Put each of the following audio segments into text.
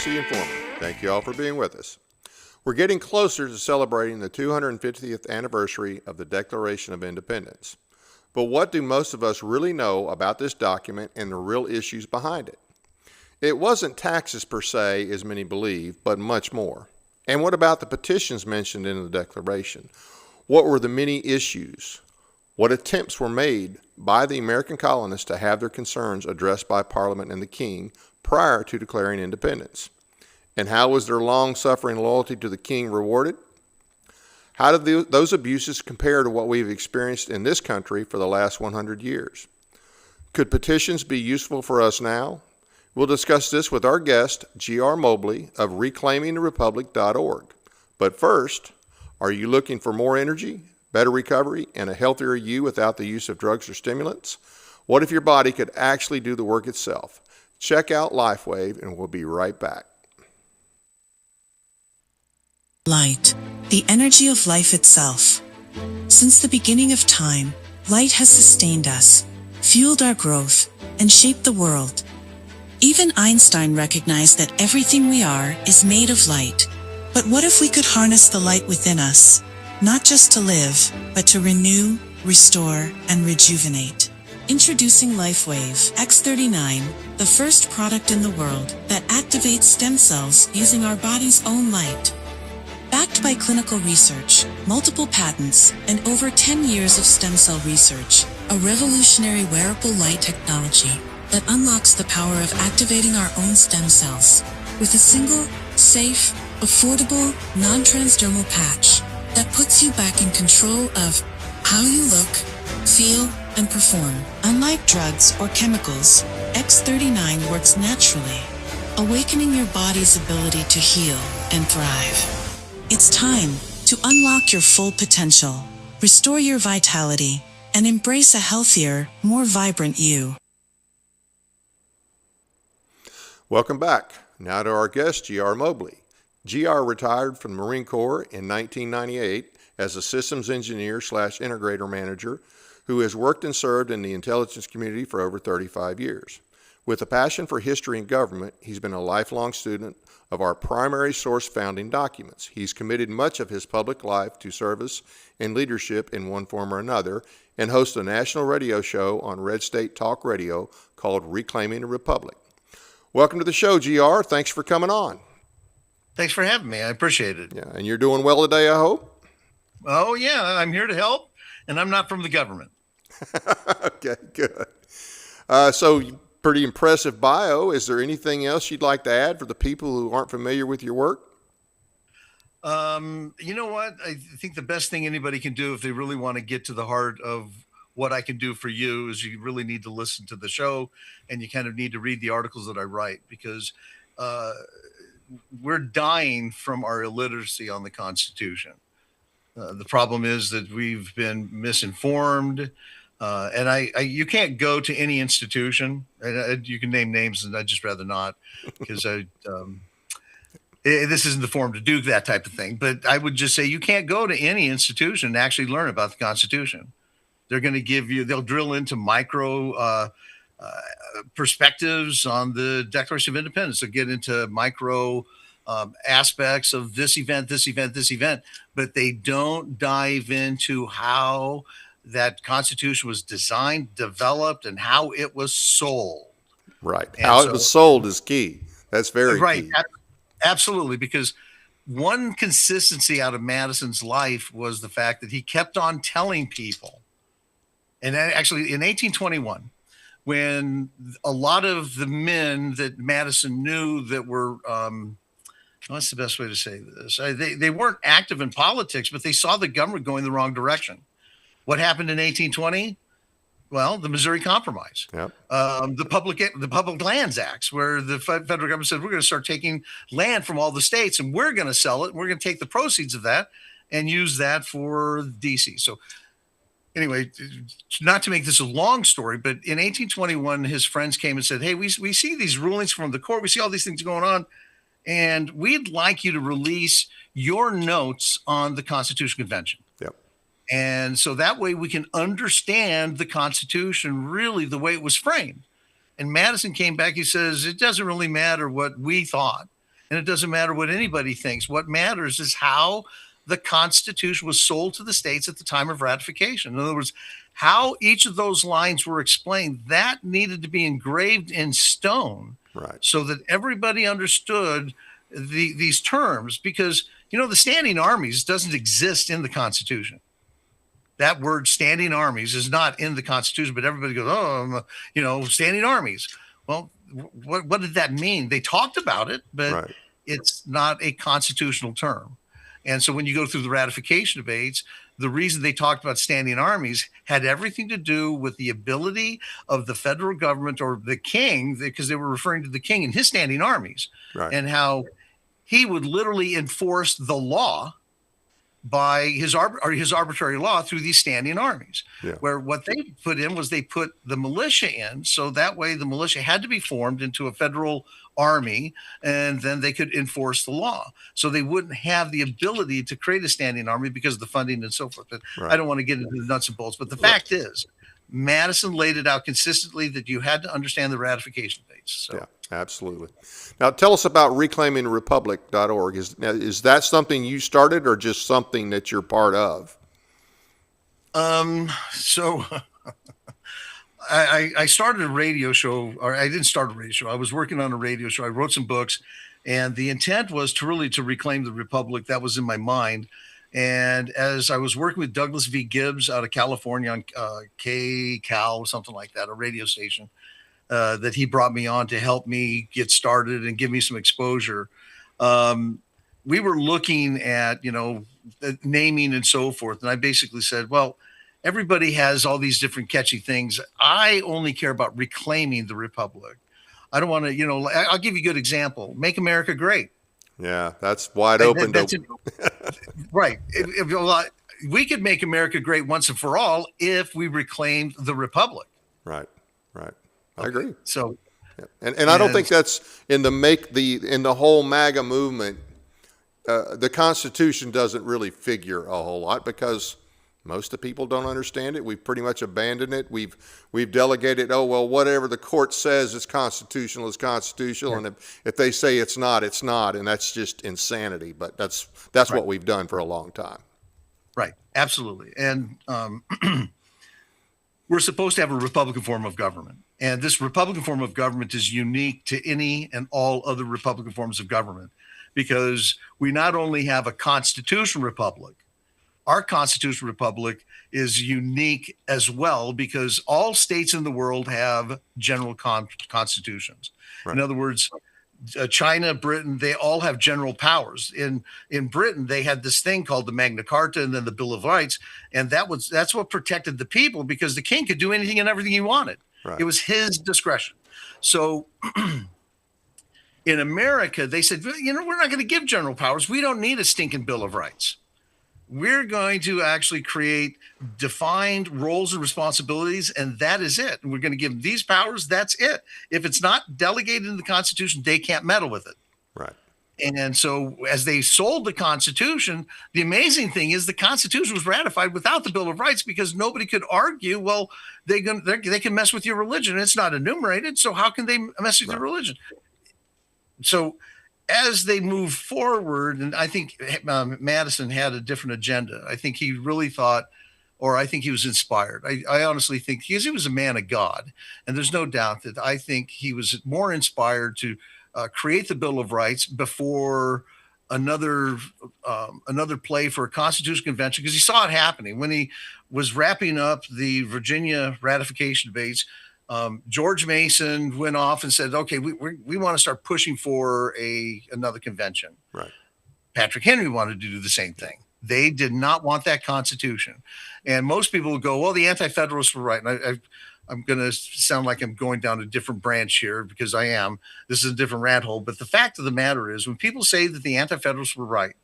easy, informative. Thank you all for being with us. We're getting closer to celebrating the 250th anniversary of the Declaration of Independence. But what do most of us really know about this document and the real issues behind it? It wasn't taxes per se, as many believe, but much more. And what about the petitions mentioned in the Declaration? What were the many issues? What attempts were made by the American colonists to have their concerns addressed by Parliament and the King prior to declaring independence? And how was their long-suffering loyalty to the King rewarded? How did those abuses compare to what we've experienced in this country for the last 100 years? Could petitions be useful for us now? We'll discuss this with our guest, G.R. Mobley of reclaimingtherepublic.org. But first, are you looking for more energy, better recovery, and a healthier you without the use of drugs or stimulants? What if your body could actually do the work itself? Check out LifeWave, and we'll be right back. Light, the energy of life itself. Since the beginning of time, light has sustained us, fueled our growth, and shaped the world. Even Einstein recognized that everything we are is made of light. But what if we could harness the light within us, not just to live, but to renew, restore, and rejuvenate? Introducing LifeWave X39, the first product in the world that activates stem cells using our body's own light. Backed by clinical research, multiple patents, and over 10 years of stem cell research, a revolutionary wearable light technology that unlocks the power of activating our own stem cells with a single, safe, affordable, non-transdermal patch that puts you back in control of how you look, feel, and perform. Unlike drugs or chemicals, X39 works naturally, awakening your body's ability to heal and thrive. It's time to unlock your full potential, restore your vitality, and embrace a healthier, more vibrant you. Welcome back. Now to our guest, G.R. Mobley. G.R. retired from the Marine Corps in 1998 as a systems engineer/integrator manager who has worked and served in the intelligence community for over 35 years. With a passion for history and government, he's been a lifelong student of our primary source founding documents. He's committed much of his public life to service and leadership in one form or another, and hosts a national radio show on Red State Talk Radio called Reclaiming the Republic. Welcome to the show, GR. Thanks for coming on. Thanks for having me. I appreciate it. Yeah, and you're doing well today, I hope? Oh, yeah. I'm here to help, and I'm not from the government. Okay, good. So pretty impressive bio. Is there anything else you'd like to add for the people who aren't familiar with your work? You know what? I think the best thing anybody can do if they really want to get to the heart of what I can do for you is you really need to listen to the show, and you kind of need to read the articles that I write, because we're dying from our illiteracy on the Constitution. The problem is that we've been misinformed. And you can't go to any institution, and you can name names, and I'd just rather not, because this isn't the forum to do that type of thing. But I would just say you can't go to any institution and actually learn about the Constitution. They're going to they'll drill into micro perspectives on the Declaration of Independence. They'll get into micro aspects of this event, but they don't dive into how that Constitution was designed, developed, and how it was sold. Right. And how it was sold is key. That's very key. Absolutely. Because one consistency out of Madison's life was the fact that he kept on telling people. And actually in 1821, when a lot of the men that Madison knew that were, what's the best way to say this? They weren't active in politics, but they saw the government going the wrong direction. What happened in 1820? Well, the Missouri Compromise, yep. The Public Lands Acts, where the federal government said, we're going to start taking land from all the states, and we're going to sell it. And we're going to take the proceeds of that and use that for DC. So anyway, not to make this a long story, but in 1821, his friends came and said, hey, we see these rulings from the court. We see all these things going on, and we'd like you to release your notes on the Constitutional Convention. Yep. And so that way we can understand the Constitution really the way it was framed. And Madison came back, he says, it doesn't really matter what we thought. And it doesn't matter what anybody thinks. What matters is how the Constitution was sold to the states at the time of ratification. In other words, how each of those lines were explained, that needed to be engraved in stone, Right. so that everybody understood these terms. Because, the standing armies doesn't exist in the Constitution. That word standing armies is not in the Constitution, but everybody goes, standing armies. Well, what did that mean? They talked about it, but Right. it's not a constitutional term. And so when you go through the ratification debates, the reason they talked about standing armies had everything to do with the ability of the federal government or the king, because they were referring to the king and his standing armies, Right. and how he would literally enforce the law by his arbitrary law through these standing armies. Yeah. Where what they put in was they put the militia in, so that way the militia had to be formed into a federal army, and then they could enforce the law. So they wouldn't have the ability to create a standing army because of the funding and so forth. But Right. I don't want to get into the nuts and bolts, but the fact is, Madison laid it out consistently that you had to understand the ratification dates. So. Yeah, absolutely. Now, tell us about reclaimingrepublic.org. Is that something you started or just something that you're part of? So I started a radio show, or I didn't start a radio show. I was working on a radio show. I wrote some books, and the intent was to reclaim the Republic. That was in my mind. And as I was working with Douglas V. Gibbs out of California on K-Cal, something like that, a radio station, that he brought me on to help me get started and give me some exposure. We were looking at, naming and so forth. And I basically said, well, everybody has all these different catchy things. I only care about reclaiming the Republic. I don't want to, I'll give you a good example. Make America Great. Yeah, that's wide open. Right. We could make America great once and for all if we reclaimed the Republic. Right. I agree. So, yeah. And I don't think that's in the whole MAGA movement. The Constitution doesn't really figure a whole lot because most of the people don't understand it. We've pretty much abandoned it. We've delegated. Oh well, whatever the court says is constitutional is constitutional, and if they say it's not, it's not, and that's just insanity. But that's Right. what we've done for a long time. Right. Absolutely. And we're supposed to have a Republican form of government. And this Republican form of government is unique to any and all other Republican forms of government, because we not only have a constitutional republic, our constitutional republic is unique as well because all states in the world have general constitutions. Right. In other words, China, Britain, they all have general powers. In Britain, they had this thing called the Magna Carta and then the Bill of Rights, and that's what protected the people because the king could do anything and everything he wanted. Right. It was his discretion. So in America, they said, we're not going to give general powers. We don't need a stinking Bill of Rights. We're going to actually create defined roles and responsibilities, and that is it. And we're going to give them these powers. That's it. If it's not delegated in the Constitution, they can't meddle with it. Right. And so as they sold the Constitution, the amazing thing is the Constitution was ratified without the Bill of Rights because nobody could argue, well, they can mess with your religion. It's not enumerated, so how can they mess with your religion? So as they move forward, and I think Madison had a different agenda. I think he really thought, or I think he was inspired. I honestly think because he was a man of God, and there's no doubt that I think he was more inspired to create the Bill of Rights before another play for a constitutional convention, because he saw it happening when he was wrapping up the Virginia ratification debates. George Mason went off and said, okay, we want to start pushing for another convention. Right. Patrick Henry wanted to do the same thing. They did not want that Constitution. And most people will go, well, the Anti-Federalists were right. And I'm going to sound like I'm going down a different branch here because I am. This is a different rat hole. But the fact of the matter is when people say that the Anti-Federalists were right,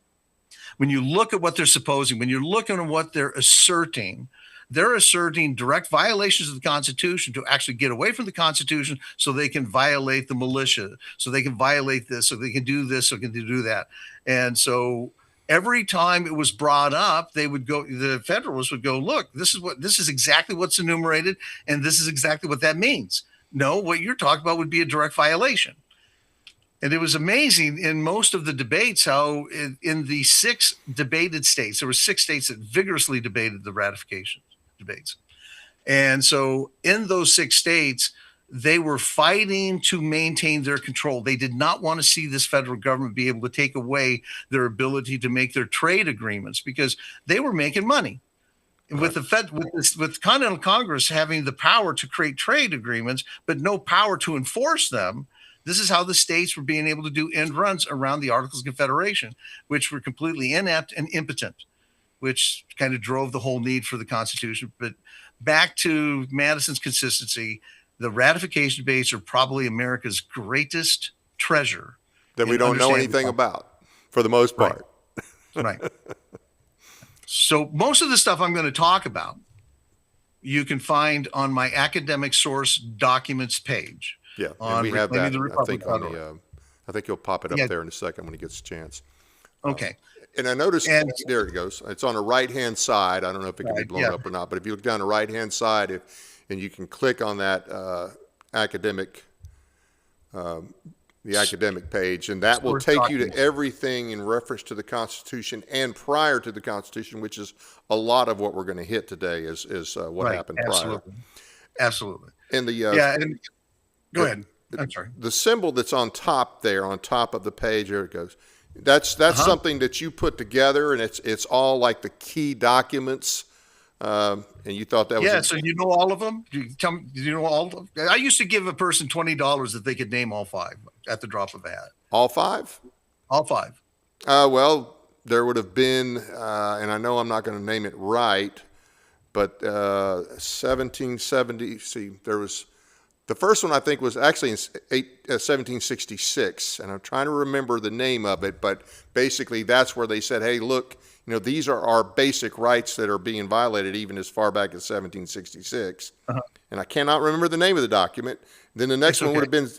when you look at what they're supposing, when you're looking at what they're asserting direct violations of the Constitution to actually get away from the Constitution so they can violate the militia, so they can violate this, so they can do this, so they can do that. And so every time it was brought up, the Federalists would go, look, this is exactly what's enumerated, and this is exactly what that means. No, what you're talking about would be a direct violation. And it was amazing in most of the debates how in the 6 debated states, there were 6 states that vigorously debated the ratification debates. And so in those 6 states, they were fighting to maintain their control. They did not want to see this federal government be able to take away their ability to make their trade agreements because they were making money. Right. With the Fed, with Continental Congress having the power to create trade agreements, but no power to enforce them, this is how the states were being able to do end runs around the Articles of Confederation, which were completely inept and impotent, which kind of drove the whole need for the Constitution. But back to Madison's consistency, the ratification debates are probably America's greatest treasure that we don't know anything about for the most part. Right. So most of the stuff I'm going to talk about, you can find on my academic source documents page. Yeah, and we have that. I think you'll pop it up there in a second when he gets a chance. Okay. And I noticed, there it goes. It's on the right-hand side. I don't know if it can be blown up or not, but if you look down the right-hand side, and you can click on that academic page, and that will take you to everything in reference to the Constitution and prior to the Constitution, which is a lot of what we're going to hit today is what happened prior. Absolutely. And go ahead. I'm sorry. The symbol that's on top there, on top of the page, there it goes. That's something that you put together, and it's all like the key documents. And you thought that was so you know all of them? Do you know all of them? I used to give a person $20 if they could name all 5 at the drop of a hat. All 5? All 5. Well, there would have been, and I know I'm not going to name it right, but 1770. See, there was the first one I think was actually in 1766, and I'm trying to remember the name of it, but basically that's where they said, hey, look, these are our basic rights that are being violated even as far back as 1766. And I cannot remember the name of the document. Then the next one would have been,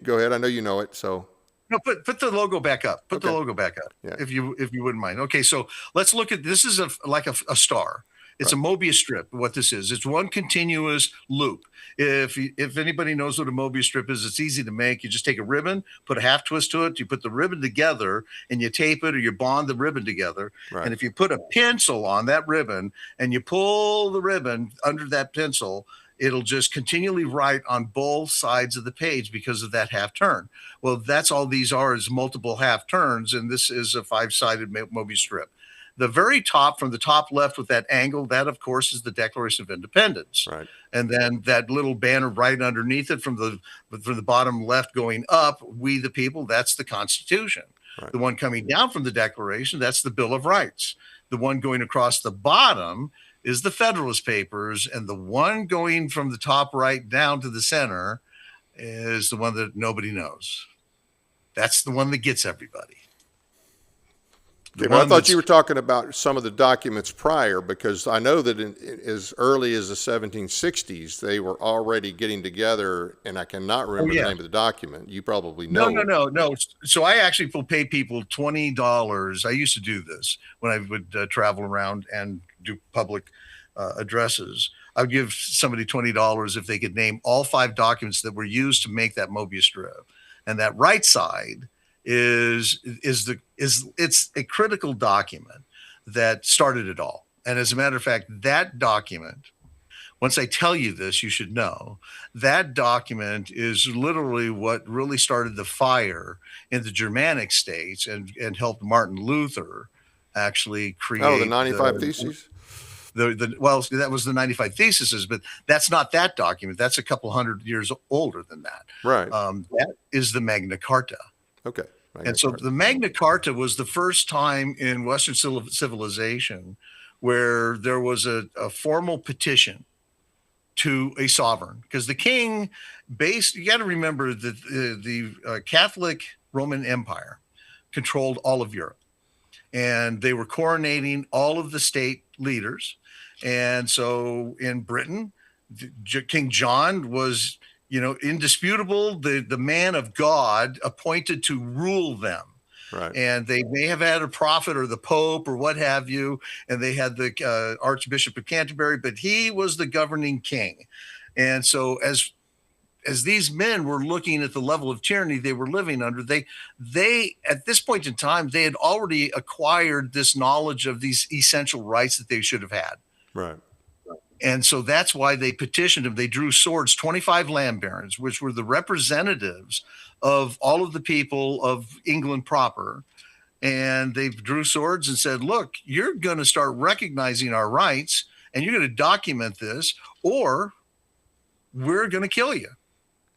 go ahead, I know you know it, so. No, put the logo back up. Put the logo back up, if you wouldn't mind. Okay, so let's look at, this is like a star. It's a Mobius strip, what this is. It's one continuous loop. If anybody knows what a Mobius strip is, it's easy to make. You just take a ribbon, put a half twist to it, you put the ribbon together, and you tape it or you bond the ribbon together. Right. And if you put a pencil on that ribbon and you pull the ribbon under that pencil, it'll just continually write on both sides of the page because of that half turn. Well, that's all these are, is multiple half turns, and this is a 5-sided Mobius strip. The very top, from the top left with that angle, that, of course, is the Declaration of Independence. Right. And then that little banner right underneath it from the bottom left going up, we the people, that's the Constitution. Right. The one coming down from the Declaration, that's the Bill of Rights. The one going across the bottom is the Federalist Papers, and the one going from the top right down to the center is the one that nobody knows. That's the one that gets everybody. Okay, I thought you were talking about some of the documents prior, because I know that as early as the 1760s, they were already getting together, and I cannot remember the name of the document. You probably know. No. So I actually will pay people $20. I used to do this when I would travel around and do public addresses. I would give somebody $20 if they could name all 5 documents that were used to make that Mobius strip. And that right side it's a critical document that started it all. And as a matter of fact, that document, once I tell you this, you should know, that document is literally what really started the fire in the Germanic states and helped Martin Luther actually create the 95 Theses? Well, that was the 95 Theses, but that's not that document. That's a couple hundred years older than that. Right. That is the Magna Carta. Okay. And so the Magna Carta was the first time in Western civilization where there was a formal petition to a sovereign, because the king you got to remember that the Catholic Roman Empire controlled all of Europe, and they were coronating all of the state leaders. And so in Britain, King John was, indisputable, the man of God appointed to rule them. Right. And they may have had a prophet or the Pope or what have you, and they had the Archbishop of Canterbury, but he was the governing king. And so as as these men were looking at the level of tyranny they were living under, they at this point in time, they had already acquired this knowledge of these essential rights that they should have had. Right. And so that's why they petitioned him. They drew swords, 25 land barons, which were the representatives of all of the people of England proper. And they drew swords and said, look, you're going to start recognizing our rights and you're going to document this, or we're going to kill you.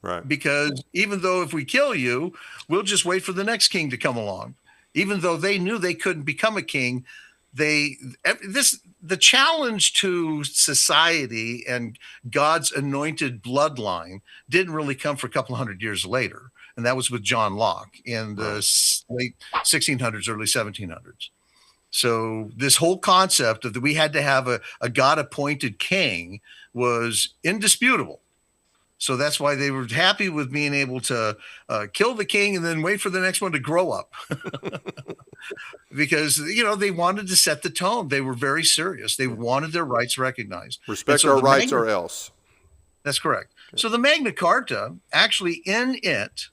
Right. Because even though if we kill you, we'll just wait for the next king to come along. Even though they knew they couldn't become a king, the challenge to society and God's anointed bloodline didn't really come for a couple hundred years later. And that was with John Locke in the late 1600s, early 1700s. So this whole concept of that we had to have a God-appointed king was indisputable. So that's why they were happy with being able to kill the king and then wait for the next one to grow up. Because, they wanted to set the tone. They were very serious. They wanted their rights recognized. Respect our rights or else. That's correct. So the Magna Carta, actually in it,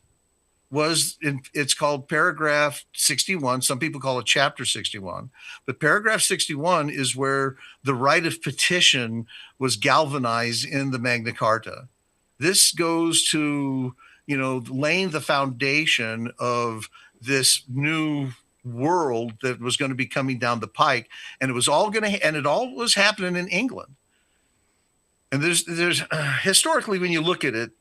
it's called paragraph 61. Some people call it chapter 61. But paragraph 61 is where the right of petition was galvanized in the Magna Carta. This goes to, laying the foundation of this new world that was going to be coming down the pike. And it was all it all was happening in England. And there's historically, when you look at it,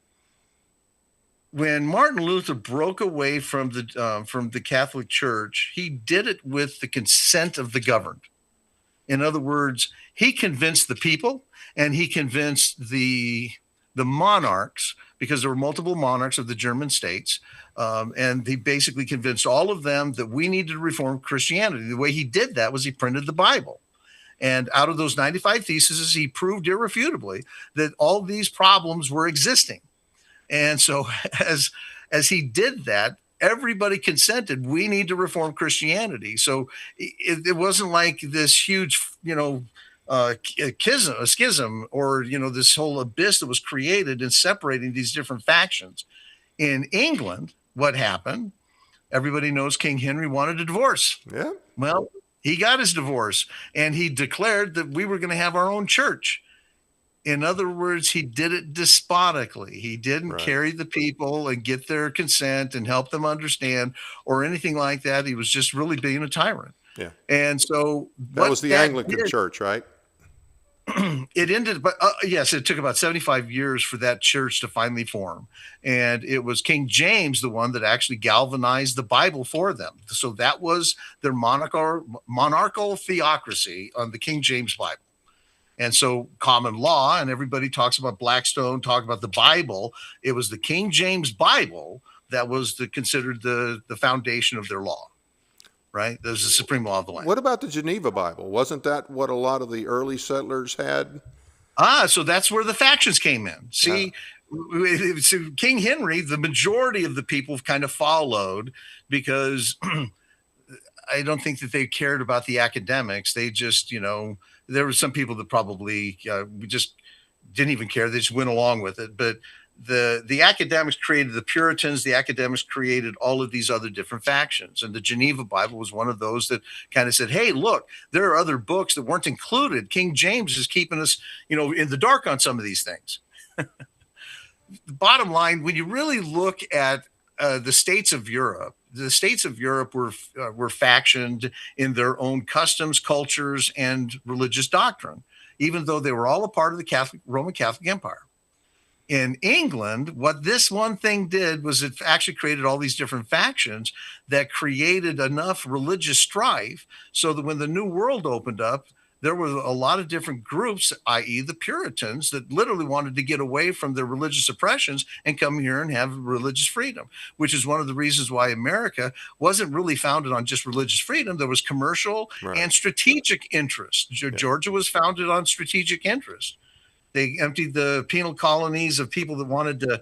when Martin Luther broke away from the Catholic Church, he did it with the consent of the governed. In other words, he convinced the people and he convinced the monarchs, because there were multiple monarchs of the German states. And he basically convinced all of them that we needed to reform Christianity. The way he did that was he printed the Bible. And out of those 95 theses, he proved irrefutably that all these problems were existing. And so as he did that, everybody consented, we need to reform Christianity. So it wasn't like this huge, a schism, or, this whole abyss that was created in separating these different factions. In England, what happened? Everybody knows King Henry wanted a divorce. Yeah. Well, he got his divorce and he declared that we were going to have our own church. In other words, he did it despotically. He didn't carry the people and get their consent and help them understand or anything like that. He was just really being a tyrant. Yeah. And so that was the Anglican Church, right? It ended, but yes, it took about 75 years for that church to finally form. And it was King James, the one that actually galvanized the Bible for them. So that was their monarchical theocracy on the King James Bible. And so common law, and everybody talks about Blackstone, talk about the Bible. It was the King James Bible that was considered the foundation of their law. Right? There's the supreme law of the land. What about the Geneva Bible? Wasn't that what a lot of the early settlers had? So that's where the factions came in. See, so King Henry, the majority of the people kind of followed because I don't think that they cared about the academics. They just, there were some people that probably just didn't even care. They just went along with it. But the academics created the Puritans, the academics created all of these other different factions. And the Geneva Bible was one of those that kind of said, hey, look, there are other books that weren't included. King James is keeping us, in the dark on some of these things. The bottom line, when you really look at the states of Europe were factioned in their own customs, cultures, and religious doctrine, even though they were all a part of the Roman Catholic Empire. In England, what this one thing did was it actually created all these different factions that created enough religious strife so that when the New World opened up, there were a lot of different groups, i.e. the Puritans, that literally wanted to get away from their religious oppressions and come here and have religious freedom, which is one of the reasons why America wasn't really founded on just religious freedom. There was commercial and strategic interest. Georgia was founded on strategic interest. They emptied the penal colonies of people that wanted to,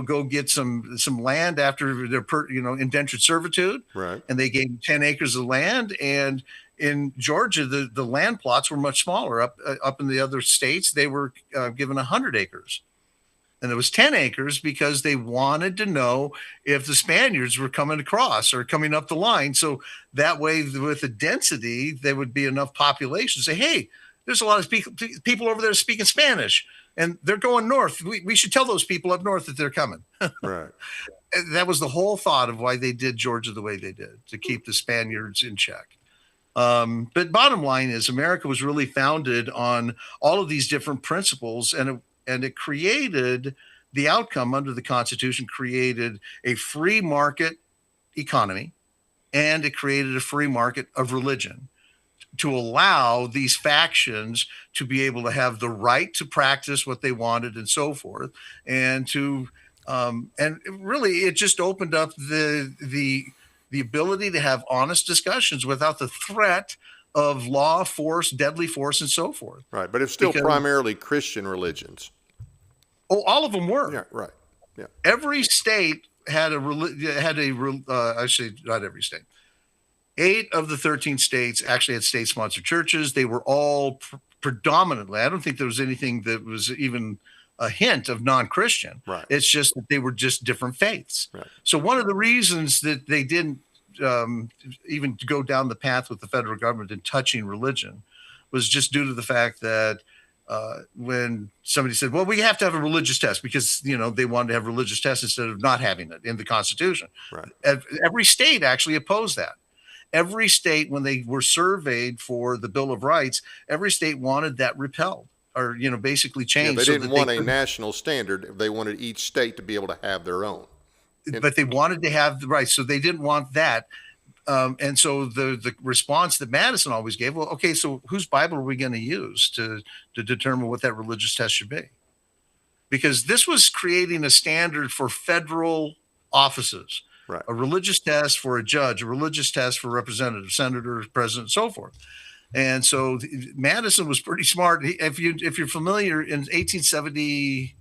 go get some land after their, indentured servitude. Right. And they gave 10 acres of land. And in Georgia, the land plots were much smaller. Up in the other states, they were given 100 acres. And it was 10 acres because they wanted to know if the Spaniards were coming across or coming up the line. So that way, with the density, there would be enough population to say, hey, there's a lot of people over there speaking Spanish, and they're going north. We should tell those people up north that they're coming. Right. That was the whole thought of why they did Georgia the way they did, to keep the Spaniards in check. But bottom line is, America was really founded on all of these different principles, and it created the outcome under the Constitution, created a free market economy, and it created a free market of religion to allow these factions to be able to have the right to practice what they wanted and so forth, and to and really it just opened up the ability to have honest discussions without the threat of law, force, deadly force, and so forth. Right, but it's still primarily Christian religions. Oh, all of them were. Yeah, right. Yeah. Every state had actually not every state. 8 of the 13 states actually had state-sponsored churches. They were all predominantly, I don't think there was anything that was even a hint of non-Christian. Right. It's just that they were just different faiths. Right. So one of the reasons that they didn't even go down the path with the federal government in touching religion was just due to the fact that when somebody said, well, we have to have a religious test, because, they wanted to have religious tests instead of not having it in the Constitution. Right. Every state actually opposed that. Every state, when they were surveyed for the Bill of Rights, every state wanted that repelled, or, basically changed. Yeah, they didn't want a national standard. They wanted each state to be able to have their own. But they wanted to have the rights, so they didn't want that. And so the response that Madison always gave, well, okay, so whose Bible are we going to use to determine what that religious test should be? Because this was creating a standard for federal offices. Right. A religious test for a judge, a religious test for representative, senator, president, and so forth. And so Madison was pretty smart. If you're familiar, in 1870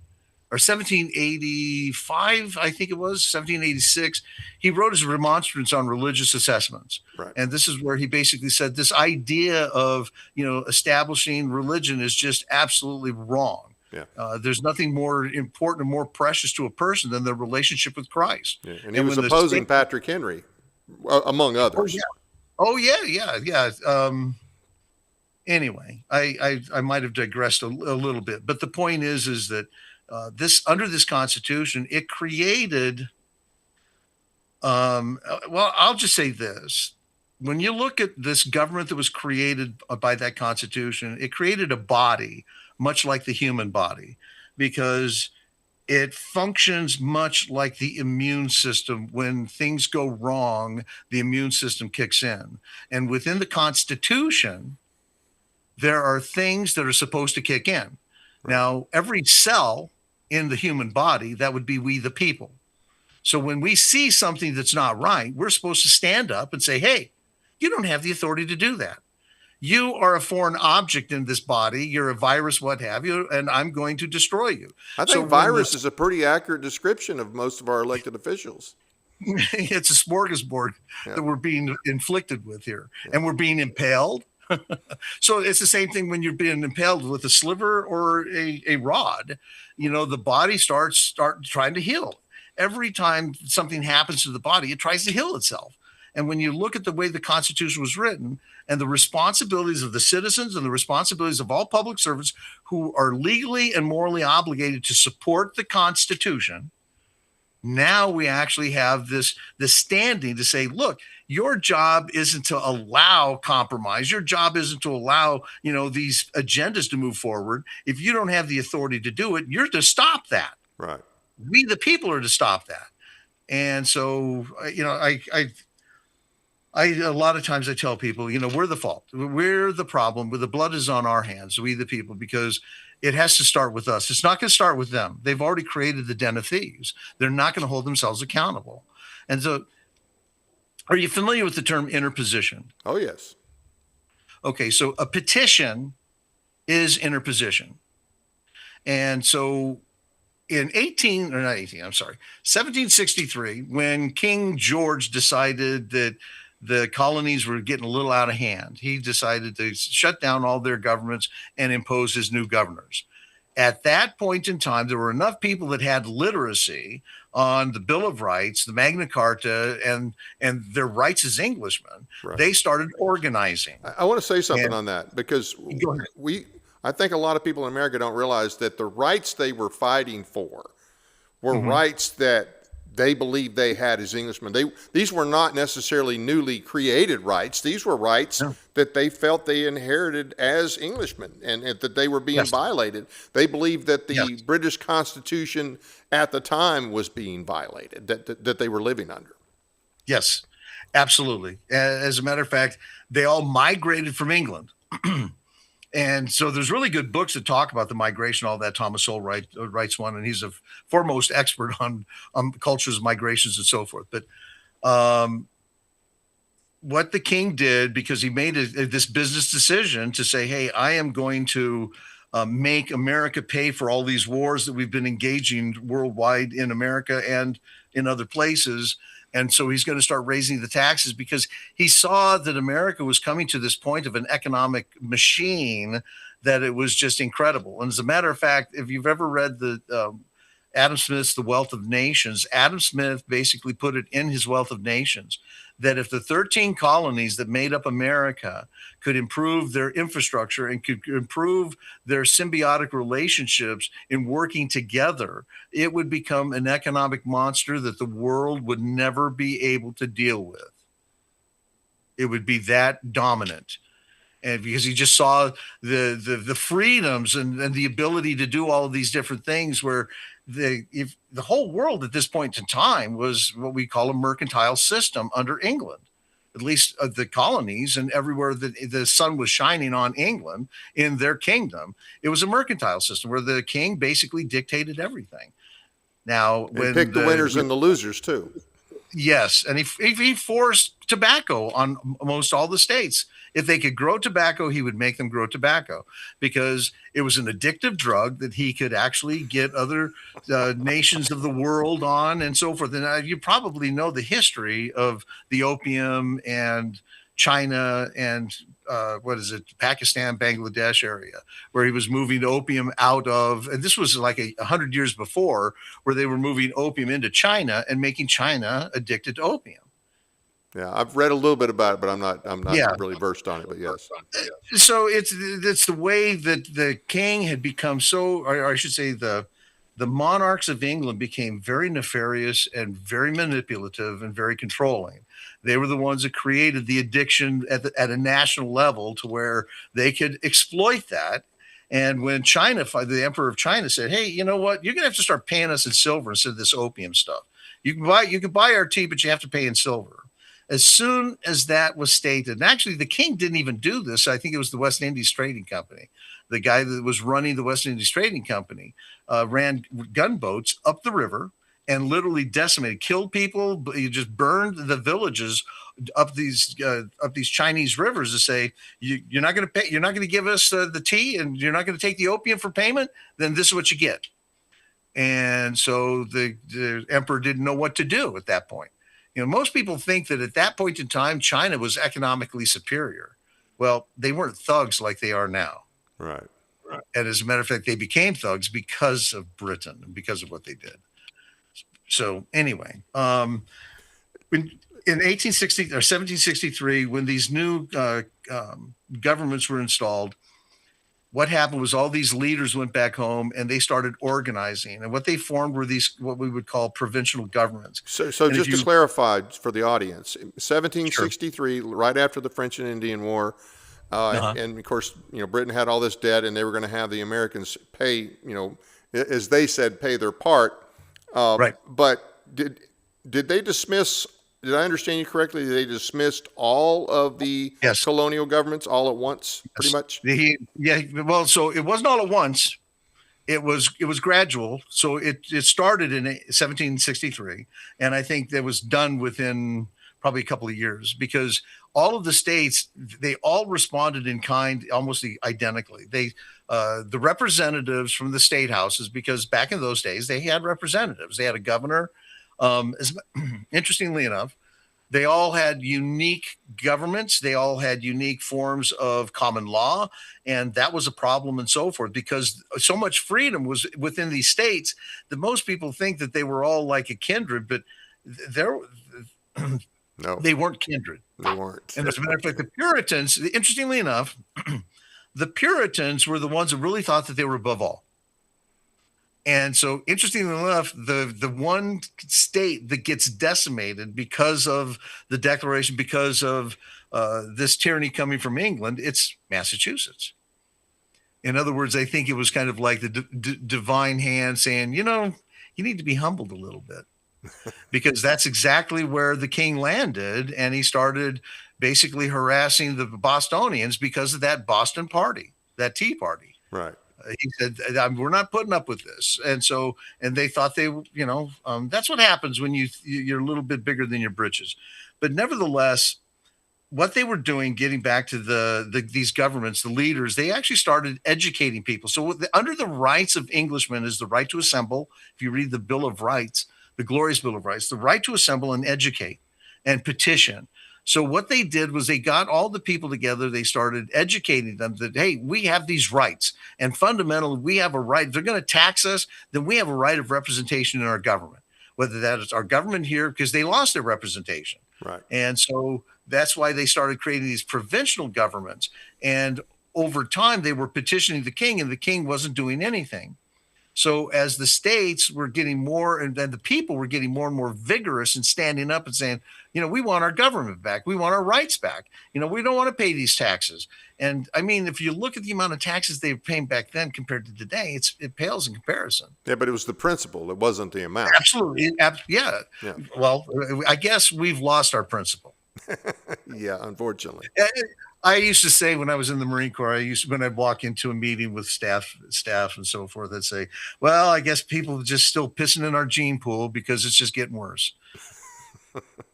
or 1785, I think it was 1786, he wrote his remonstrance on religious assessments. Right. And this is where he basically said this idea of establishing religion is just absolutely wrong. Yeah. There's nothing more important and more precious to a person than their relationship with Christ. Yeah. And he was opposing Patrick Henry, among others. Oh, yeah. Anyway, I might have digressed a little bit, but the point is that under this Constitution, it created. Well, I'll just say this: when you look at this government that was created by that Constitution, it created a body much like the human body, because it functions much like the immune system. When things go wrong, the immune system kicks in. And within the Constitution, there are things that are supposed to kick in. Right. Now, every cell in the human body, that would be we the people. So when we see something that's not right, we're supposed to stand up and say, hey, you don't have the authority to do that. You are a foreign object in this body. You're a virus, what have you, and I'm going to destroy you. I think virus is a pretty accurate description of most of our elected officials. It's a smorgasbord that we're being inflicted with here, and we're being impaled. So it's the same thing when you're being impaled with a sliver or a rod. The body starts trying to heal. Every time something happens to the body, it tries to heal itself. And when you look at the way the Constitution was written and the responsibilities of the citizens and the responsibilities of all public servants who are legally and morally obligated to support the Constitution, now we actually have this standing to say, look, your job isn't to allow compromise. Your job isn't to allow, these agendas to move forward. If you don't have the authority to do it, you're to stop that. Right. We, the people, are to stop that. And so, a lot of times I tell people, we're the fault. We're the problem. The blood is on our hands, we the people, because it has to start with us. It's not going to start with them. They've already created the den of thieves. They're not going to hold themselves accountable. And so, are you familiar with the term interposition? Oh, yes. Okay, so a petition is interposition. And so in 1763, when King George decided that the colonies were getting a little out of hand, he decided to shut down all their governments and impose his new governors. At that point in time, there were enough people that had literacy on the Bill of Rights, the Magna Carta, and their rights as Englishmen. Right. They started organizing. I want to say something And- on that, because Go ahead. I think a lot of people in America don't realize that the rights they were fighting for were rights that they believed they had as Englishmen. These were not necessarily newly created rights. These were rights that they felt they inherited as Englishmen, and that they were being violated. They believed that the British Constitution at the time was being violated, that they were living under. Yes, absolutely. As a matter of fact, they all migrated from England. And so there's really good books that talk about the migration, all that. Thomas Sowell writes one, and he's a foremost expert on cultures, migrations, and so forth. But what the king did, because he made this business decision to say, hey, I am going to make America pay for all these wars that we've been engaging worldwide in America and in other places. And so he's going to start raising the taxes, because he saw that America was coming to this point of an economic machine that it was just incredible. And as a matter of fact, if you've ever read the Adam Smith's The Wealth of Nations, Adam Smith basically put it in his Wealth of Nations that if the 13 colonies that made up America could improve their infrastructure and could improve their symbiotic relationships in working together, it would become an economic monster that the world would never be able to deal with. It would be that dominant. And because he just saw the freedoms and the ability to do all of these different things, where the whole world at this point in time was what we call a mercantile system under England, at least the colonies and everywhere that the sun was shining on England in their kingdom. It was a mercantile system where the king basically dictated everything. Now, When picked the winners and the losers too. Yes, and he forced tobacco on almost all the states. If they could grow tobacco, he would make them grow tobacco, because it was an addictive drug that he could actually get other nations of the world on and so forth. And you probably know the history of the opium and China and Pakistan, Bangladesh area, where he was moving opium out of, and this was like 100 years before, where they were moving opium into China and making China addicted to opium. Yeah, I've read a little bit about it, but I'm not really versed on it. But yes. So it's the way that the king had become so, or I should say, the monarchs of England became very nefarious and very manipulative and very controlling. They were the ones that created the addiction at a national level to where they could exploit that. And when China, the emperor of China, said, "Hey, you know what? You're going to have to start paying us in silver instead of this opium stuff. You can buy our tea, but you have to pay in silver." As soon as that was stated, and actually the king didn't even do this. I think it was the West Indies Trading Company. The guy that was running the West Indies Trading Company ran gunboats up the river and literally decimated, killed people. You just burned the villages up these Chinese rivers to say, you're not going to pay, you're not going to give us the tea, and you're not going to take the opium for payment. Then this is what you get. And so the emperor didn't know what to do at that point. You know, most people think that at that point in time, China was economically superior. Well, they weren't thugs like they are now. Right. And as a matter of fact, they became thugs because of Britain and because of what they did. So anyway, in 1860 or 1763, when these new governments were installed, what happened was all these leaders went back home and they started organizing. And what they formed were these, what we would call provincial governments. So just to clarify for the audience, 1763, right after the French and Indian War, and of course, Britain had all this debt, and they were going to have the Americans pay, as they said, pay their part. Right. But did they dismiss? Did I understand you correctly? They dismissed all of the colonial governments all at once, pretty much. Well, so it wasn't all at once. It was gradual. So it started in 1763, and I think that was done within probably a couple of years, because all of the states, they all responded in kind, almost identically. The representatives from the state houses, because back in those days they had representatives. They had a governor. Interestingly enough, They all had unique governments. They all had unique forms of common law. And that was a problem and so forth, because so much freedom was within these states that most people think that they were all like a kindred, but there No, they weren't kindred. they weren't. And as a matter of fact, the Puritans, interestingly enough, the Puritans were the ones that really thought that they were above all. And so, interestingly enough, the one state that gets decimated because of the Declaration, because of this tyranny coming from England, it's Massachusetts. In other words, I think it was kind of like the divine hand saying, you know, you need to be humbled a little bit, because that's exactly where the king landed. And he started basically harassing the Bostonians because of that Boston party, that Tea Party. Right. He said, we're not putting up with this. And so, and they thought they, that's what happens when you're a little bit bigger than your britches. But nevertheless, what they were doing, getting back to these governments, the leaders, they actually started educating people. So under the rights of Englishmen is the right to assemble. If you read the Bill of Rights, the Glorious Bill of Rights, the right to assemble and educate and petition. So what they did was they got all the people together. They started educating them that, hey, we have these rights. And fundamentally, we have a right. If they're going to tax us, then we have a right of representation in our government, whether that is our government here, because they lost their representation. Right. And so that's why they started creating these provincial governments. And over time, they were petitioning the king, and the king wasn't doing anything. So as the states were getting more, and then the people were getting more and more vigorous and standing up and saying, we want our government back. We want our rights back. We don't want to pay these taxes. And I mean, if you look at the amount of taxes they were paying back then compared to today, it pales in comparison. Yeah, but it was the principle. It wasn't the amount. Absolutely. Yeah. Well, I guess we've lost our principle. Yeah, unfortunately. I used to say when I was in the Marine Corps, when I'd walk into a meeting with staff and so forth, I'd say, well, I guess people are just still pissing in our gene pool because it's just getting worse.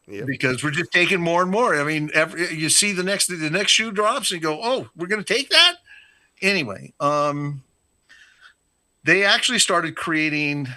Yep. Because we're just taking more and more. I mean, you see the next shoe drops and you go, oh, we're going to take that? Anyway, they actually started creating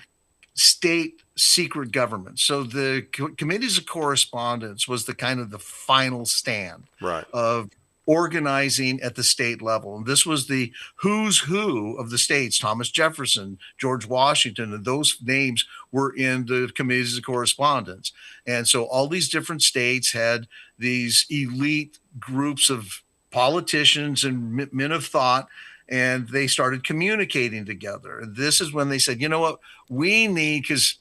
state secret governments. So the committees of correspondence was the kind of the final stand of organizing at the state level. And this was the who's who of the states. Thomas Jefferson, George Washington, and those names were in the committees of correspondence. And so all these different states had these elite groups of politicians and men of thought, and they started communicating together. And this is when they said, you know what, we need, because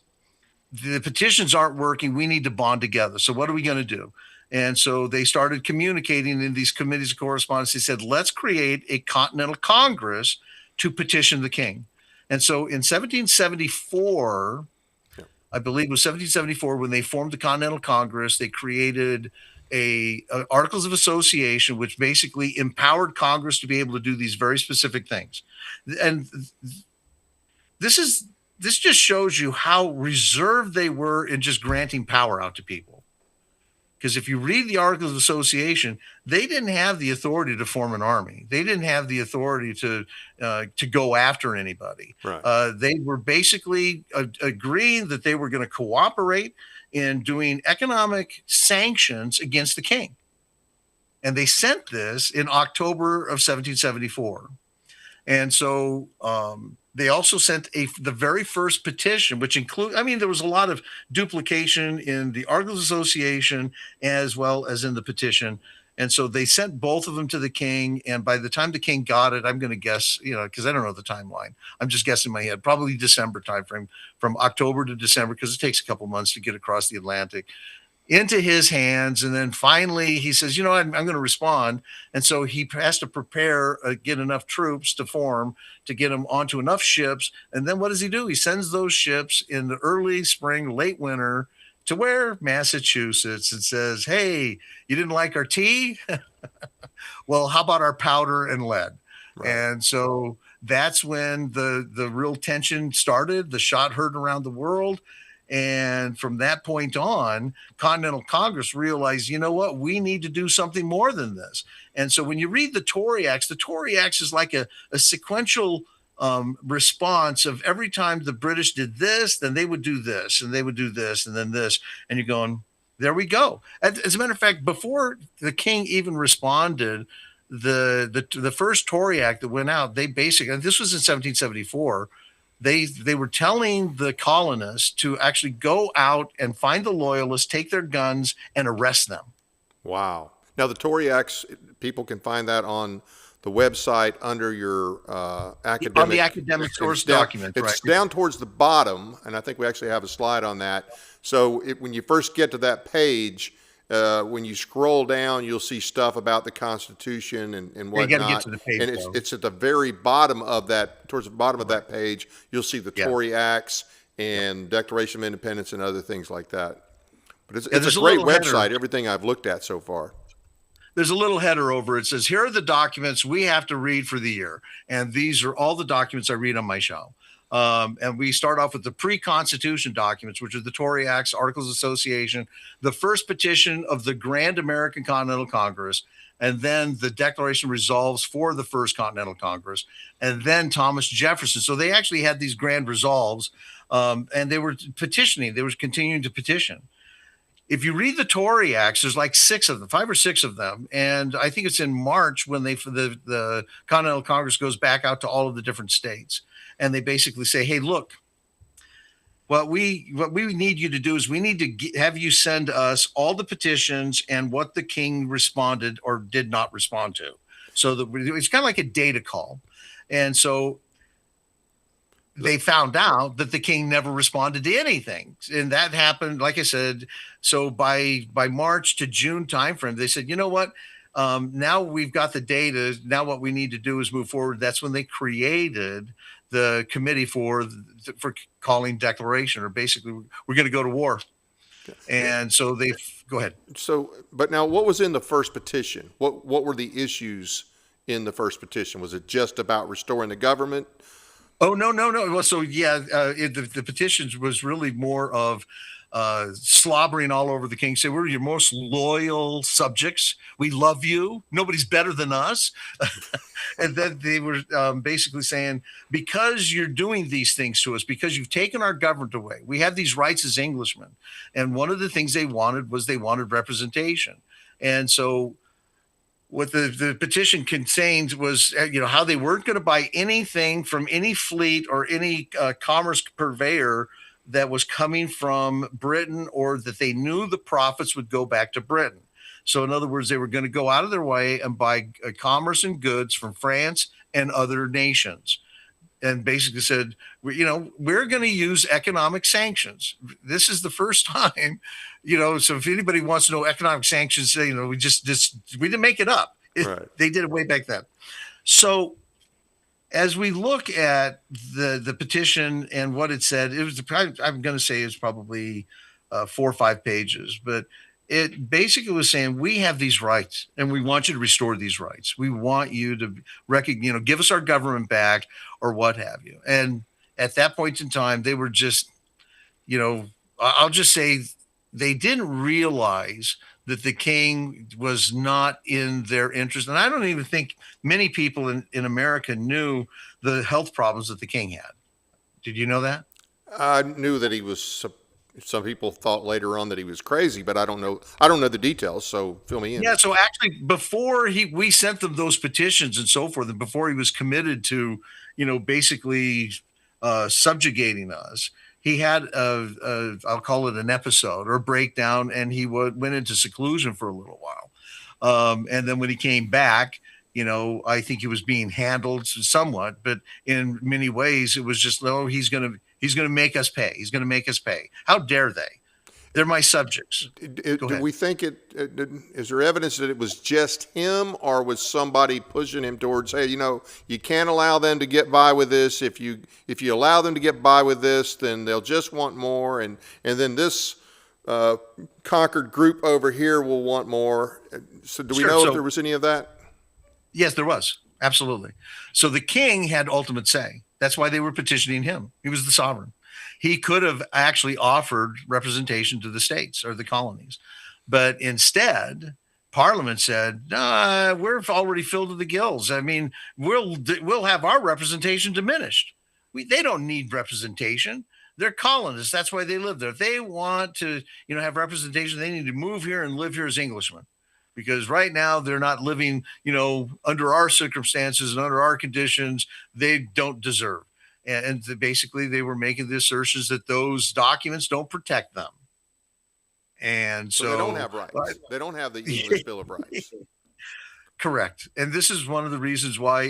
the petitions aren't working, we need to bond together. So what are we going to do? And so they started communicating in these committees of correspondence. They said, let's create a Continental Congress to petition the king. And so in 1774, I believe it was 1774, when they formed the Continental Congress, they created a Articles of Association, which basically empowered Congress to be able to do these very specific things. And this just shows you how reserved they were in just granting power out to people. Because if you read the Articles of Association, they didn't have the authority to form an army. They didn't have the authority to go after anybody. Right. They were basically agreeing that they were going to cooperate in doing economic sanctions against the king. And they sent this in October of 1774. And so they also sent the very first petition, which there was a lot of duplication in the Articles of Association as well as in the petition. And so they sent both of them to the king. And by the time the king got it, I'm going to guess, because I don't know the timeline. I'm just guessing in my head, probably December timeframe, from October to December, because it takes a couple months to get across the Atlantic, into his hands. And then finally he says, I'm going to respond. And so he has to prepare, get enough troops to form, to get them onto enough ships. And then what does he do? He sends those ships in the early spring, late winter to where? Massachusetts, and says, hey, you didn't like our tea? Well, how about our powder and lead? Right. And so that's when the real tension started. The shot heard around the world. And from that point on, Continental Congress realized, you know what, we need to do something more than this. And so when you read the Tory Acts is like a sequential response of every time the British did this, then they would do this, and they would do this, and then this. And you're going, There we go. As a matter of fact, before the king even responded, the first Tory Act that went out, they basically, and this was in 1774, they were telling the colonists to actually go out and find the loyalists, take their guns, and arrest them. Wow. Now, the Tory Acts, people can find that on the website under your academic. On the academic source documents, right? It's down towards the bottom, and I think we actually have a slide on that. So when you first get to that page, when you scroll down, you'll see stuff about the Constitution and whatnot. You got to get to the page. And it's at the very bottom of that, towards the bottom of that page, you'll see the Tory Acts and Declaration of Independence and other things like that. But it's a great website, everything I've looked at so far. There's a little header over it. It says, here are the documents we have to read for the year. And these are all the documents I read on my show. And we start off with the pre-Constitution documents, which are the Tory Acts, Articles of Association, the first petition of the Grand American Continental Congress, and then the Declaration of Resolves for the First Continental Congress, and then Thomas Jefferson. So they actually had these grand resolves, and they were petitioning. They were continuing to petition. If you read the Tory Acts, there's like 6 of them, 5 or 6 of them. And I think it's in March when the Continental Congress goes back out to all of the different states. And they basically say, hey, look, what we need you to do is we need to have you send us all the petitions and what the king responded or did not respond to. So it's kind of like a data call. And so they found out that the king never responded to anything. And that happened, like I said, so by March to June timeframe, they said, you know what? Now we've got the data. Now what we need to do is move forward. That's when they created the committee for calling declaration, or basically we're going to go to war. And so they go ahead. So, but now what was in the first petition? What were the issues in the first petition? Was it just about restoring the government? Oh, no. Well, so the petitions was really more of slobbering all over the king. Say, we're your most loyal subjects. We love you. Nobody's better than us. And then they were basically saying, because you're doing these things to us, because you've taken our government away, we have these rights as Englishmen. And one of the things they wanted was representation. And so what the petition contained was, how they weren't going to buy anything from any fleet or any commerce purveyor that was coming from Britain, or that they knew the profits would go back to Britain. So in other words, they were going to go out of their way and buy commerce and goods from France and other nations. And basically said, we're going to use economic sanctions. This is the first time, so if anybody wants to know economic sanctions, we didn't make it up. Right. They did it way back then. So as we look at the petition and what it said, it was, I'm going to say it's probably 4 or 5 pages, but it basically was saying, we have these rights and we want you to restore these rights. We want you to give us our government back, or what have you. And at that point in time, they were just, I'll just say they didn't realize that the king was not in their interest. And I don't even think many people in America knew the health problems that the king had. Did you know that? I knew that he was, some people thought later on that he was crazy, but I don't know the details. So fill me in. Yeah. So actually, before we sent them those petitions and so forth, and before he was committed to, basically subjugating us, he had I'll call it an episode or a breakdown, and he went into seclusion for a little while. And then when he came back, I think he was being handled somewhat, but in many ways it was just, he's going to make us pay. He's going to make us pay. How dare they? They're my subjects. Do we think is there evidence that it was just him, or was somebody pushing him towards, hey, you can't allow them to get by with this. If you allow them to get by with this, then they'll just want more. And then this conquered group over here will want more. So do we know if there was any of that? Yes, there was. Absolutely. So the king had ultimate say. That's why they were petitioning him. He was the sovereign. He could have actually offered representation to the states or the colonies, but instead Parliament said, we're already filled to the gills. I mean, we'll have our representation diminished. They don't need representation. They're colonists. That's why they live there. If they want to, have representation, they need to move here and live here as Englishmen. Because right now they're not living, under our circumstances and under our conditions, they don't deserve. And basically they were making the assertions that those documents don't protect them. And so they don't have rights. They don't have the English Bill of Rights. Correct. And this is one of the reasons why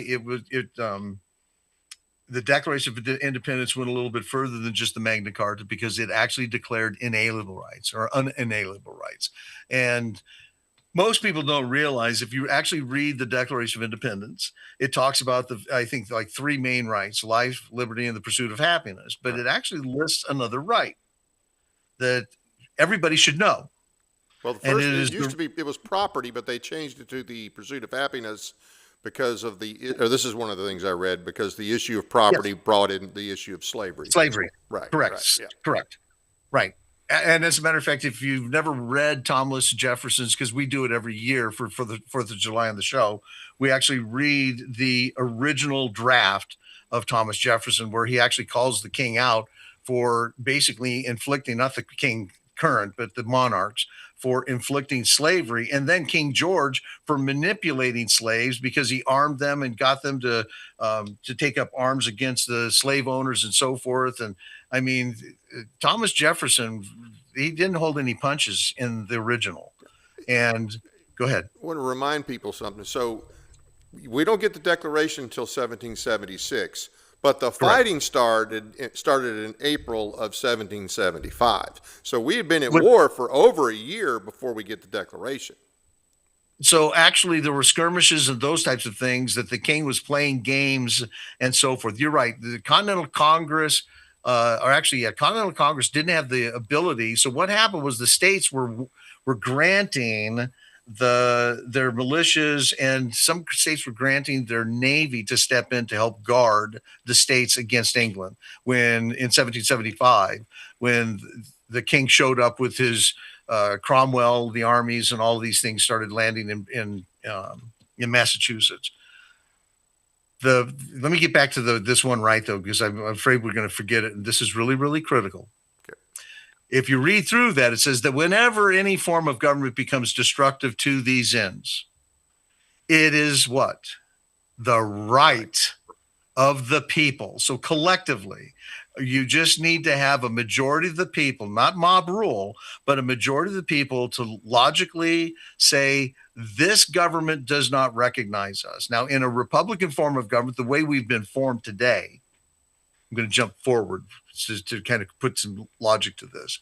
the Declaration of Independence went a little bit further than just the Magna Carta, because it actually declared inalienable rights or unalienable rights. And most people don't realize, if you actually read the Declaration of Independence, it talks about I think like three main rights: life, liberty, and the pursuit of happiness. But it actually lists another right that everybody should know. Well, the first it used to be, it was property, but they changed it to the pursuit of happiness because of this is one of the things I read, because the issue of property brought in the issue of slavery. Right. Correct. Right. Yeah. Correct. Right. And as a matter of fact, if you've never read Thomas Jefferson's, because we do it every year for the 4th of July on the show, we actually read the original draft of Thomas Jefferson, where he actually calls the king out for basically inflicting, not the king current, but the monarchs, for inflicting slavery, and then King George for manipulating slaves because he armed them and got them to take up arms against the slave owners and so forth. And I mean, Thomas Jefferson, he didn't hold any punches in the original. And go ahead. I want to remind people something. So we don't get the Declaration until 1776. But the fighting started in April of 1775. So we had been at war for over a year before we get the Declaration. So actually there were skirmishes and those types of things that the king was playing games and so forth. You're right. The Continental Congress, Continental Congress didn't have the ability. So what happened was the states were granting their militias, and some states were granting their navy to step in to help guard the states against England. When in 1775, when the king showed up with his Cromwell, the armies, and all of these things started landing in Massachusetts. Let me get back to this one right though, because I'm afraid we're going to forget it, and this is really, really critical. If you read through that, it says that whenever any form of government becomes destructive to these ends, it is what? The right of the people. So collectively, you just need to have a majority of the people, not mob rule, but a majority of the people to logically say, this government does not recognize us. Now, in a Republican form of government, the way we've been formed today, I'm going to jump forward to kind of put some logic to this.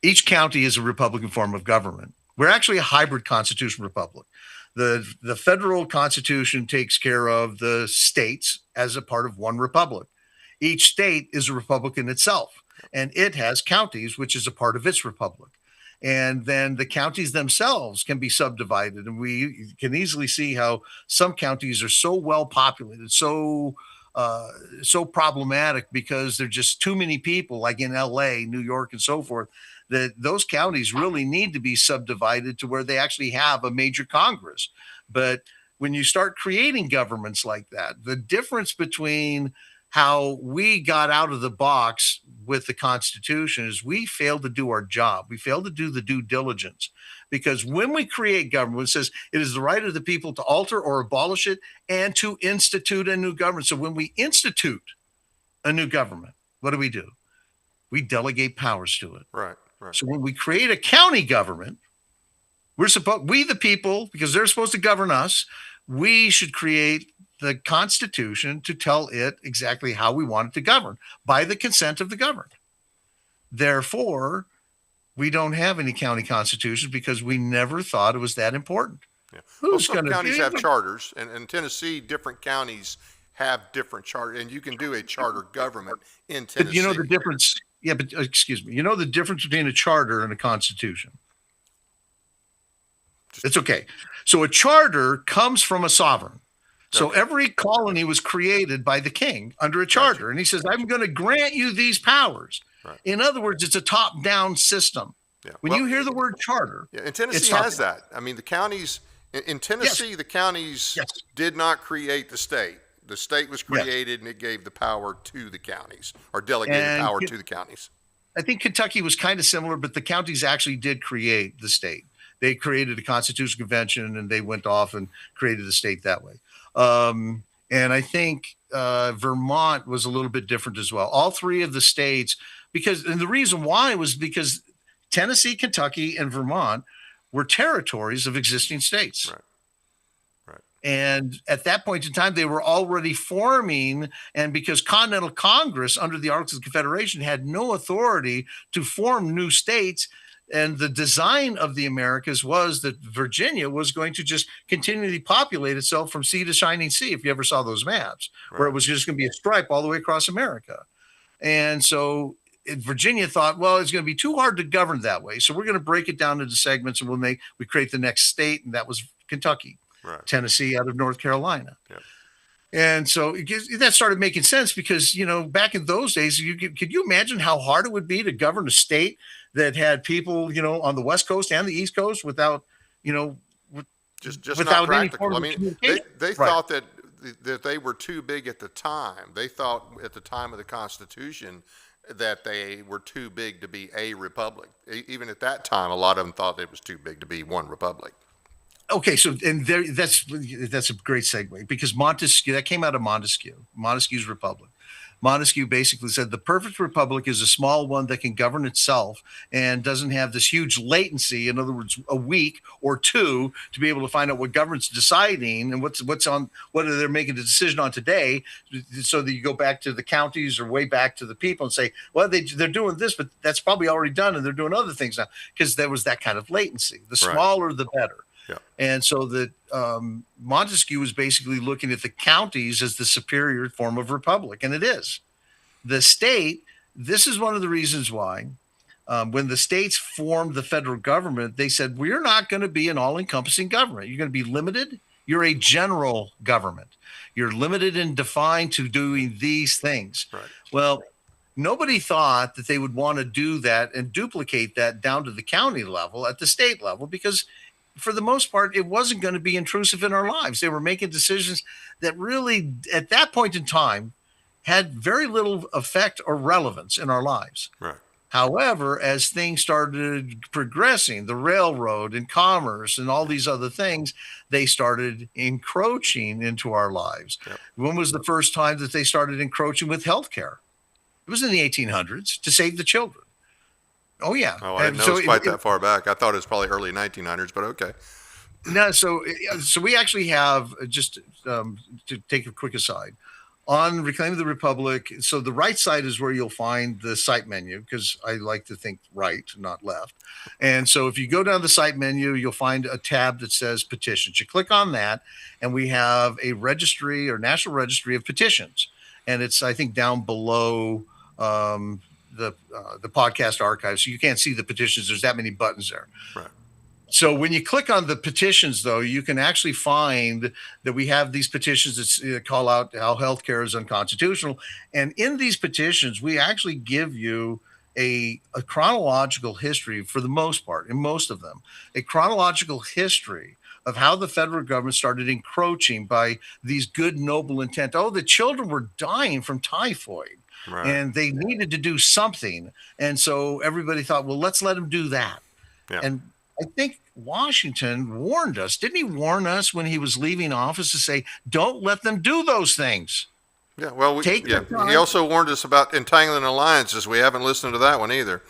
Each county is a Republican form of government. We're actually a hybrid constitutional republic. The federal constitution takes care of the states as a part of one republic. Each state is a republic in itself, and it has counties, which is a part of its republic. And then the counties themselves can be subdivided, and we can easily see how some counties are so well populated, so problematic because there're just too many people, like in LA, New York, and so forth, that those counties really need to be subdivided to where they actually have a major Congress. But when you start creating governments like that, the difference between how we got out of the box with the Constitution is we failed to do our job. We failed to do the due diligence, because when we create government, it says it is the right of the people to alter or abolish it and to institute a new government. So when we institute a new government, what do? We delegate powers to it. Right. So when we create a county government, we the people, because they're supposed to govern us, we should create the Constitution to tell it exactly how we want it to govern by the consent of the governed. Therefore, we don't have any county constitutions because we never thought it was that important. Yeah. Well, some counties have charters, and in Tennessee, different counties have different charters, and you can do a charter government in Tennessee. But you know the difference? Yeah, but excuse me. You know the difference between a charter and a constitution? It's okay. So a charter comes from a sovereign. So every colony was created by the king under a charter. And he says, I'm going to grant you these powers. Right. In other words, it's a top-down system. Yeah. When you hear the word charter. Yeah, and Tennessee has that. I mean, the counties, in Tennessee, the counties did not create the state. The state was Yes. created, and it gave the power to the counties, or delegated And power to the counties. I think Kentucky was kind of similar, but the counties actually did create the state. They created a constitutional convention, and they went off and created the state that way. And I think Vermont was a little bit different as well. All three of the states, and the reason why was because Tennessee, Kentucky, and Vermont were territories of existing states. Right. Right. And at that point in time, they were already forming. And because Continental Congress under the Articles of Confederation had no authority to form new states, and the design of the Americas was that Virginia was going to just continually populate itself from sea to shining sea. If you ever saw those maps, where it was just going to be a stripe all the way across America. And so Virginia thought, well, it's going to be too hard to govern that way. So we're going to break it down into segments, and we create the next state. And that was Kentucky. Right. Tennessee out of North Carolina. Yep. And so that started making sense because, back in those days, could you imagine how hard it would be to govern a state that had people, on the West Coast and the East Coast without, just without not practical. I mean, they right. thought that they were too big at the time. They thought at the time of the Constitution that they were too big to be a republic. Even at that time, a lot of them thought it was too big to be one republic. Okay, so that's a great segue because Montesquieu, that came out of Montesquieu's Republic. Montesquieu basically said the perfect republic is a small one that can govern itself and doesn't have this huge latency. In other words, a week or two to be able to find out what government's deciding and what they're making the decision on today, so that you go back to the counties or way back to the people and say, well, they're doing this, but that's probably already done, and they're doing other things now because there was that kind of latency. The smaller, the better. Yeah. And so that Montesquieu was basically looking at the counties as the superior form of republic, and it is. The state, this is one of the reasons why when the states formed the federal government, they said, we're not going to be an all-encompassing government. You're going to be limited. You're a general government. You're limited and defined to doing these things. Right. Well, nobody thought that they would want to do that and duplicate that down to the county level at the state level because for the most part, it wasn't going to be intrusive in our lives. They were making decisions that really, at that point in time, had very little effect or relevance in our lives. Right. However, as things started progressing, the railroad and commerce and all these other things, they started encroaching into our lives. Yep. When was the first time that they started encroaching with healthcare? It was in the 1800s to save the children. Oh, yeah. Oh, I didn't know it was quite that far back. I thought it was probably early 1900s, but okay. No, so we actually have, just to take a quick aside, on Reclaiming the Republic, so the right side is where you'll find the site menu, because I like to think right, not left. And so if you go down the site menu, you'll find a tab that says petitions. You click on that, and we have a registry or national registry of petitions. And it's, I think, down below the podcast archive, so you can't see the petitions. There's that many buttons there. Right. So when you click on the petitions, though, you can actually find that we have these petitions that call out how healthcare is unconstitutional. And in these petitions, we actually give you a chronological history, for the most part, in most of them, a chronological history of how the federal government started encroaching by these good, noble intent. Oh, the children were dying from typhoid. Right. And they needed to do something. And so everybody thought, well, let's let them do that. Yeah. And I think Washington warned us. Didn't he warn us when he was leaving office to say, don't let them do those things? Yeah, well, he also warned us about entangling alliances. We haven't listened to that one either.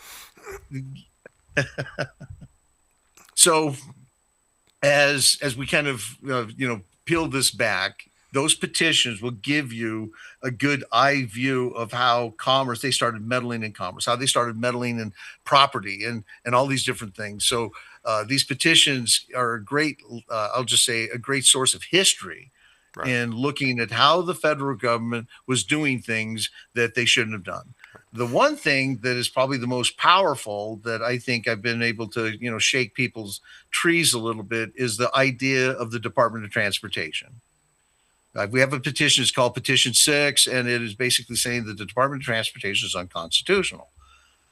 So as we kind of, peel this back, those petitions will give you a good eye view of how they started meddling in commerce, how they started meddling in property and all these different things. So these petitions are a great source of history. Right. In looking at how the federal government was doing things that they shouldn't have done. The one thing that is probably the most powerful that I think I've been able to, shake people's trees a little bit is the idea of the Department of Transportation. We have a petition, it's called Petition 6, and it is basically saying that the Department of Transportation is unconstitutional.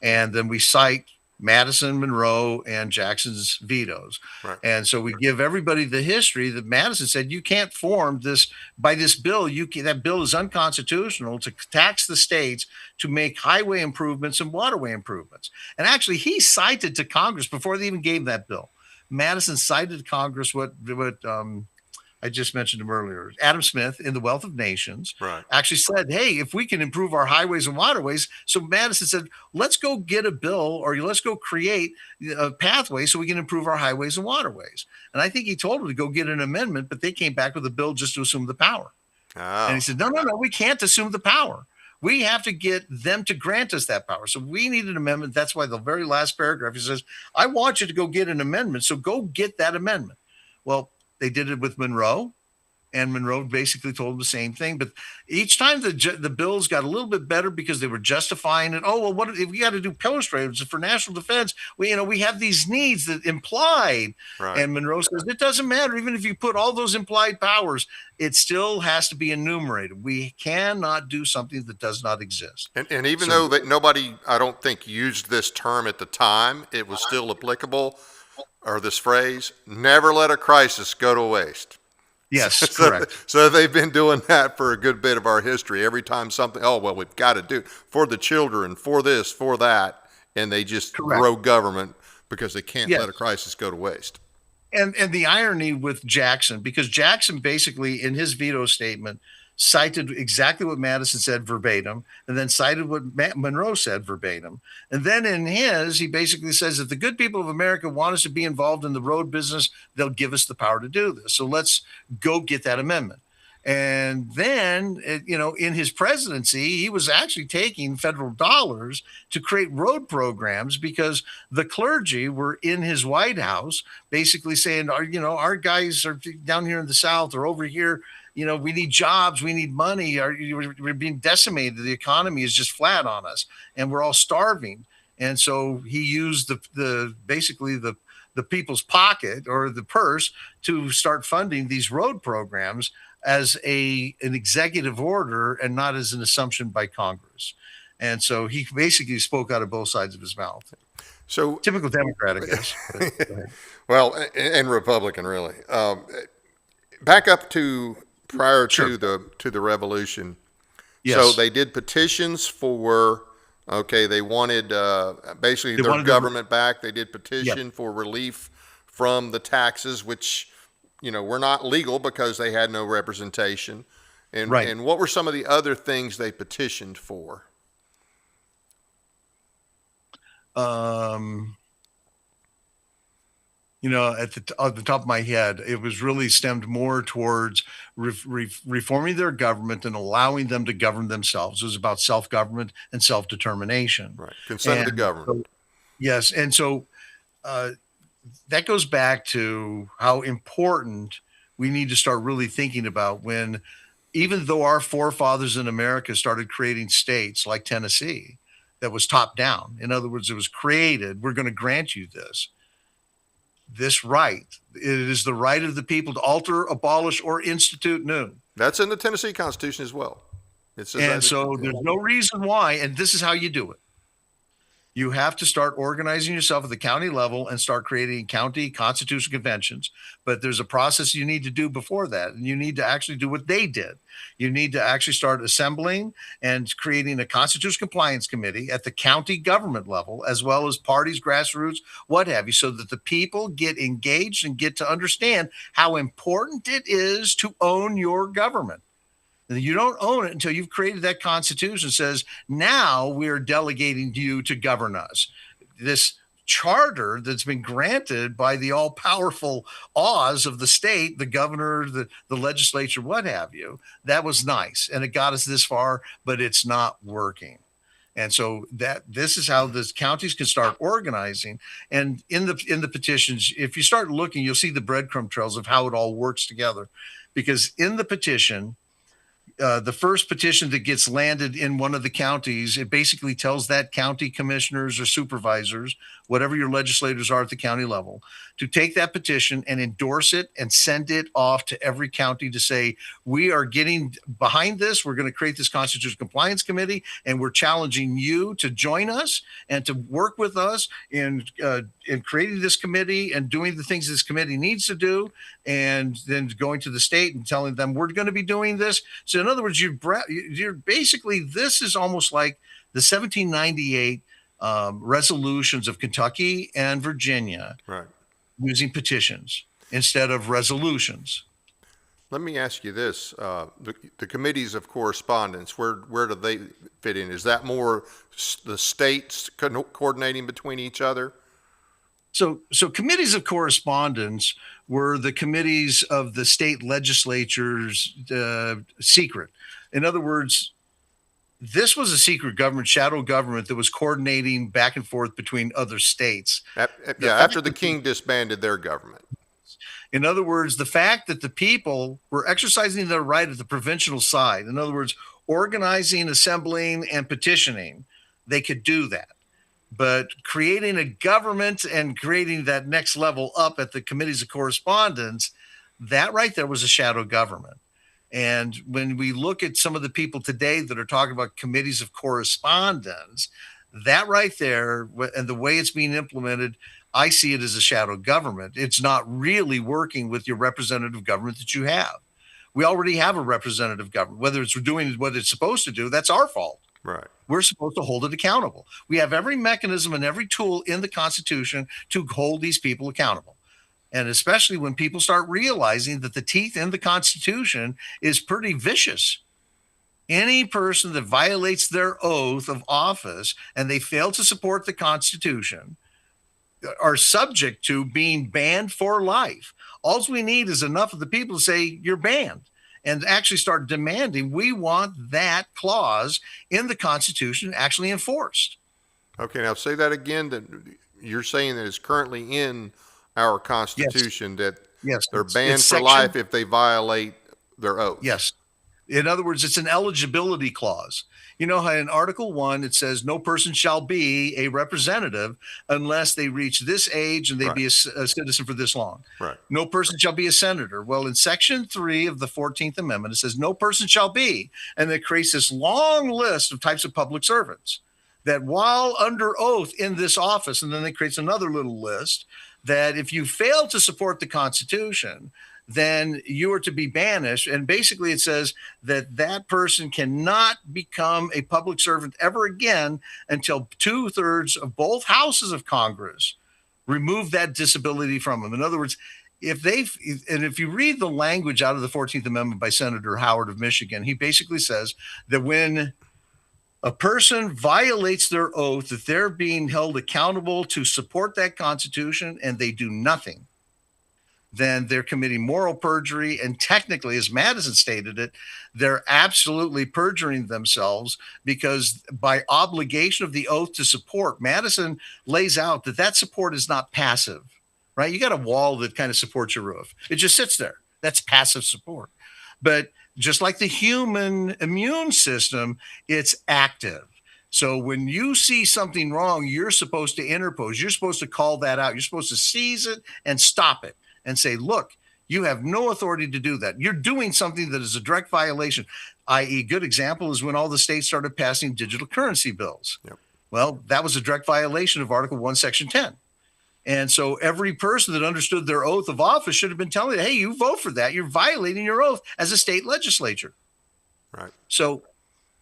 And then we cite Madison, Monroe, and Jackson's vetoes. Right. And so we give everybody the history that Madison said you can't form this by this bill. That bill is unconstitutional to tax the states to make highway improvements and waterway improvements. And actually, he cited to Congress before they even gave that bill. Madison cited to Congress what I just mentioned him earlier. Adam Smith in The Wealth of Nations actually said, hey, if we can improve our highways and waterways. So Madison said, let's go get a bill or let's go create a pathway so we can improve our highways and waterways. And I think he told them to go get an amendment, but they came back with a bill just to assume the power. Oh. And he said, no, we can't assume the power. We have to get them to grant us that power. So we need an amendment. That's why the very last paragraph, he says, I want you to go get an amendment. So go get that amendment. Well, they did it with Monroe, and Monroe basically told them the same thing. But each time the bills got a little bit better because they were justifying it. Oh, well, what if we got to do pillars for national defense? We have these needs that implied. Right. And Monroe says it doesn't matter. Even if you put all those implied powers, it still has to be enumerated. We cannot do something that does not exist. And even though that nobody, I don't think, used this term at the time, it was still applicable. Or this phrase, never let a crisis go to waste. Yes, correct. So they've been doing that for a good bit of our history. Every time something, we've got to do it for the children, for this, for that, and they just throw government because they can't let a crisis go to waste. And the irony with Jackson, because Jackson basically in his veto statement cited exactly what Madison said verbatim, and then cited what Monroe said verbatim. And then in his, he basically says, if the good people of America want us to be involved in the road business, they'll give us the power to do this. So let's go get that amendment. And then, in his presidency, he was actually taking federal dollars to create road programs because the clergy were in his White House basically saying, our guys are down here in the South or over here. We need jobs, we need money. We're being decimated. The economy is just flat on us, and we're all starving. And so he used the people's pocket or the purse to start funding these road programs as an executive order and not as an assumption by Congress. And so he basically spoke out of both sides of his mouth. So typical Democrat, I guess. Well, and Republican, really. Back up to prior to the revolution. Yes. So they did petitions for, they wanted basically their government back. They did petition for relief from the taxes, which, were not legal because they had no representation. And what were some of the other things they petitioned for? At the top of my head, it was really stemmed more towards reforming their government and allowing them to govern themselves. It was about self-government and self-determination. Right. Consent of the government. Yes. And so that goes back to how important we need to start really thinking about when, even though our forefathers in America started creating states like Tennessee, that was top down. In other words, it was created. We're going to grant you this right. It is the right of the people to alter, abolish, or institute new. That's in the Tennessee Constitution as well. And so there's no reason why, and this is how you do it. You have to start organizing yourself at the county level and start creating county constitutional conventions. But there's a process you need to do before that. And you need to actually do what they did. You need to actually start assembling and creating a constitutional compliance committee at the county government level, as well as parties, grassroots, what have you, so that the people get engaged and get to understand how important it is to own your government. You don't own it until you've created that constitution that says, now we're delegating you to govern us. This charter that's been granted by the all-powerful Oz of the state, the governor, the legislature, what have you, that was nice. And it got us this far, but it's not working. And so this is how the counties can start organizing. And in the petitions, if you start looking, you'll see the breadcrumb trails of how it all works together. Because in the petition, The first petition that gets landed in one of the counties, it basically tells that county commissioners or supervisors, whatever your legislators are at the county level, to take that petition and endorse it and send it off to every county to say, we are getting behind this. We're going to create this Constitutional Compliance Committee, and we're challenging you to join us and to work with us in creating this committee and doing the things this committee needs to do, and then going to the state and telling them we're going to be doing this. So in other words, you're basically, this is almost like the 1798 resolutions of Kentucky and Virginia, Right. using petitions instead of resolutions. Let me ask you this: the committees of correspondence, where do they fit in? Is that more the states coordinating between each other? So committees of correspondence were the committees of the state legislatures, secret. In other words, this was a secret government, shadow government that was coordinating back and forth between other states. After the king disbanded their government. In other words, the fact that the people were exercising their right at the provincial side, in other words, organizing, assembling, and petitioning, they could do that. But creating a government and creating that next level up at the committees of correspondence, that right there was a shadow government. And when we look at some of the people today that are talking about committees of correspondence, that right there and the way it's being implemented, I see it as a shadow government. It's not really working with your representative government that you have. We already have a representative government. Whether it's doing what it's supposed to do, that's our fault. Right. We're supposed to hold it accountable. We have every mechanism and every tool in the Constitution to hold these people accountable. And especially when people start realizing that the teeth in the Constitution is pretty vicious. Any person that violates their oath of office and they fail to support the Constitution are subject to being banned for life. All we need is enough of the people to say you're banned and actually start demanding, we want that clause in the Constitution actually enforced. Okay, now say that again, that you're saying that it's currently in our Constitution, Yes. that they're banned it's for life if they violate their oath. Yes. In other words, it's an eligibility clause. You know how in Article 1, it says no person shall be a representative unless they reach this age and they be a citizen for this long. Right. No person shall be a senator. Well, in Section 3 of the 14th Amendment, it says no person shall be, and it creates this long list of types of public servants that while under oath in this office, and then it creates another little list that if you fail to support the Constitution, then you are to be banished. And basically it says that that person cannot become a public servant ever again until 2/3 of both houses of Congress remove that disability from them. In other words, if you read the language out of the 14th Amendment by Senator Howard of Michigan, he basically says that when a person violates their oath, that they're being held accountable to support that Constitution and they do nothing, then they're committing moral perjury. And technically, as Madison stated it, they're absolutely perjuring themselves because by obligation of the oath to support, Madison lays out that support is not passive, right? You got a wall that kind of supports your roof. It just sits there. That's passive support. But just like the human immune system, it's active. So when you see something wrong, you're supposed to interpose. You're supposed to call that out. You're supposed to seize it and stop it and say, look, you have no authority to do that. You're doing something that is a direct violation, i.e. good example is when all the states started passing digital currency bills. Yep. Well, that was a direct violation of Article 1, Section 10. And so every person that understood their oath of office should have been telling you, hey, you vote for that. You're violating your oath as a state legislature. Right. So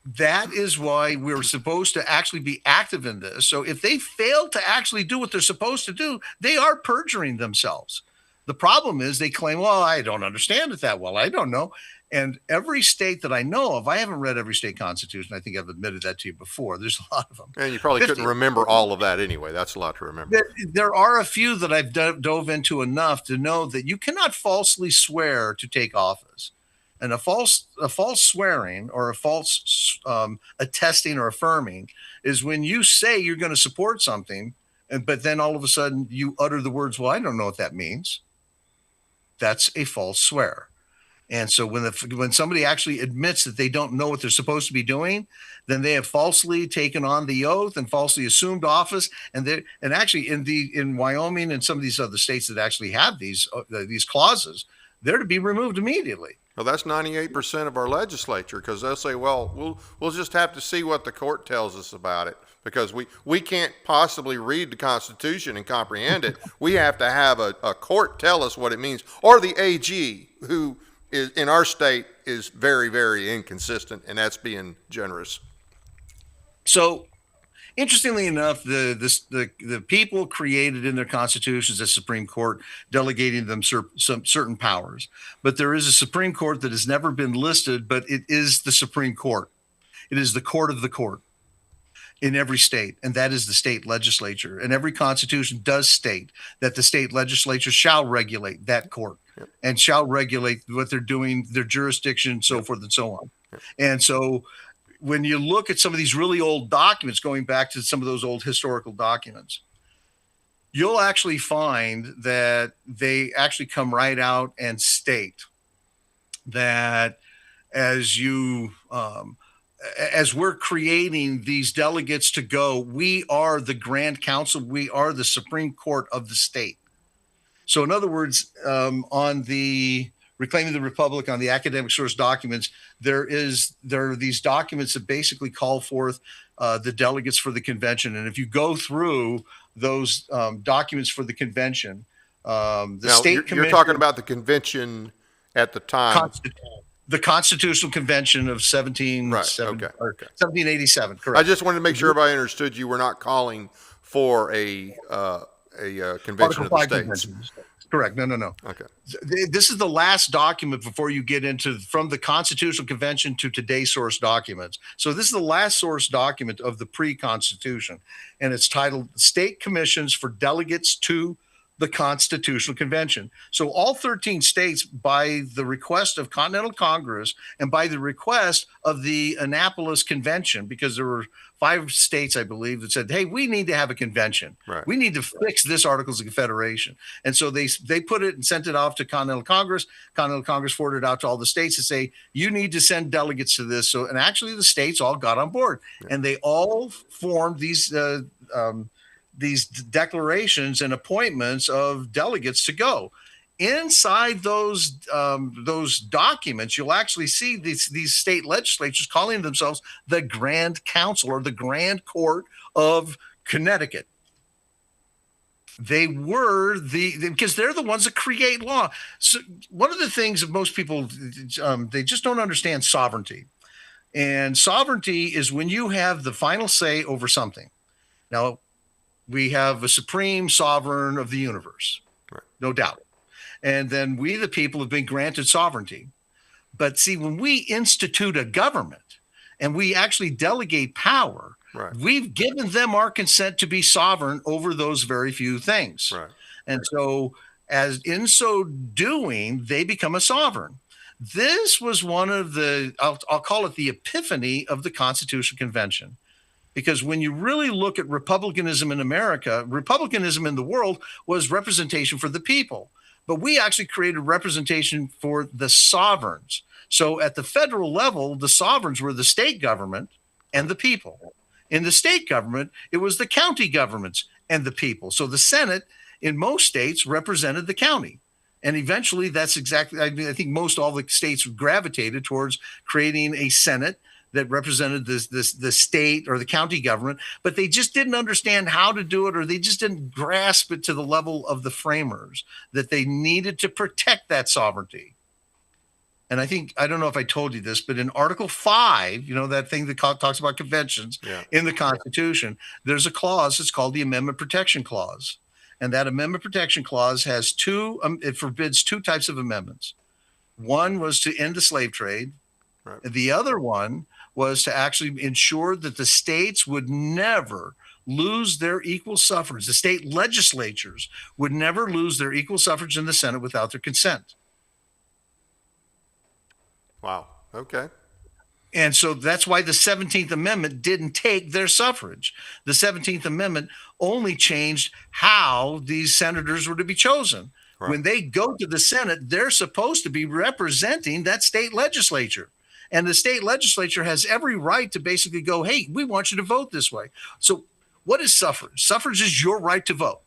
that is why we're supposed to actually be active in this. So if they fail to actually do what they're supposed to do, they are perjuring themselves. The problem is they claim, well, I don't understand it that well. I don't know. And every state that I know of, I haven't read every state constitution. I think I've admitted that to you before. There's a lot of them. And you probably couldn't remember all of that anyway. That's a lot to remember. There are a few that I've dove into enough to know that you cannot falsely swear to take office. And a false swearing or a false attesting or affirming is when you say you're going to support something, but then all of a sudden you utter the words, well, I don't know what that means. That's a false swear. And so when somebody actually admits that they don't know what they're supposed to be doing, then they have falsely taken on the oath and falsely assumed office. And actually in Wyoming and some of these other states that actually have these clauses, they're to be removed immediately. Well, that's 98% of our legislature, because they'll say, well, we'll just have to see what the court tells us about it, because we can't possibly read the Constitution and comprehend it. We have to have a court tell us what it means, or the AG, who is in our state is very, very inconsistent, and that's being generous. So, interestingly enough, the people created in their constitutions the Supreme Court, delegating them some certain powers. But there is a Supreme Court that has never been listed, but it is the Supreme Court. It is the court of the court in every state, and that is the state legislature. And every constitution does state that the state legislature shall regulate that court. Yep. And shall regulate what they're doing, their jurisdiction, so forth and so on. Yep. And so when you look at some of these really old documents, going back to some of those old historical documents, you'll actually find that they actually come right out and state that as we're creating these delegates to go, we are the Grand Council, we are the Supreme Court of the state. So in other words, on the Reclaiming the Republic, on the academic source documents, there are these documents that basically call forth the delegates for the convention. And if you go through those documents for the convention, you're talking about the convention at the time. The Constitutional Convention of 1787, correct. I just wanted to make sure everybody understood you were not calling for a convention of the states. Correct. No. Okay. This is the last document before you get into from the Constitutional Convention to today's source documents. So this is the last source document of the pre-Constitution, and it's titled State Commissions for Delegates to the Constitutional Convention. So all 13 states, by the request of Continental Congress and by the request of the Annapolis Convention, because there were 5 states, I believe, that said, hey, we need to have a convention. Right. We need to fix this Articles of Confederation. And so they put it and sent it off to Continental Congress. Continental Congress forwarded it out to all the states to say, you need to send delegates to this. So, and actually the states all got on board, and they all formed these declarations and appointments of delegates to go. Inside those documents, you'll actually see these state legislatures calling themselves the Grand Council or the Grand Court of Connecticut. They were because they're the ones that create law. So one of the things that most people, they just don't understand sovereignty. And sovereignty is when you have the final say over something. Now, we have a supreme sovereign of the universe, right. No doubt. And then we, the people, have been granted sovereignty. But see, when we institute a government and we actually delegate power, right. We've given them our consent to be sovereign over those very few things. Right. And so, as in so doing, they become a sovereign. This was one of the, I'll call it the epiphany of the Constitutional Convention. Because when you really look at republicanism in America, republicanism in the world was representation for the people. But we actually created representation for the sovereigns. So at the federal level, the sovereigns were the state government and the people. In the state government, it was the county governments and the people. So the Senate in most states represented the county. And eventually that's exactly, I think most all the states gravitated towards creating a Senate that represented the state or the county government, but they just didn't understand how to do it, or they just didn't grasp it to the level of the framers, that they needed to protect that sovereignty. And I don't know if I told you this, but in Article 5, that thing that talks about conventions in the Constitution, there's a clause, it's called the Amendment Protection Clause. And that Amendment Protection Clause has it forbids 2 types of amendments. One was to end the slave trade. Right. The other one was to actually ensure that the states would never lose their equal suffrage. The state legislatures would never lose their equal suffrage in the Senate without their consent. Wow. Okay. And so that's why the 17th Amendment didn't take their suffrage. The 17th Amendment only changed how these senators were to be chosen. When they go to the Senate, they're supposed to be representing that state legislature. And the state legislature has every right to basically go, hey, we want you to vote this way. So what is suffrage? Suffrage is your right to vote.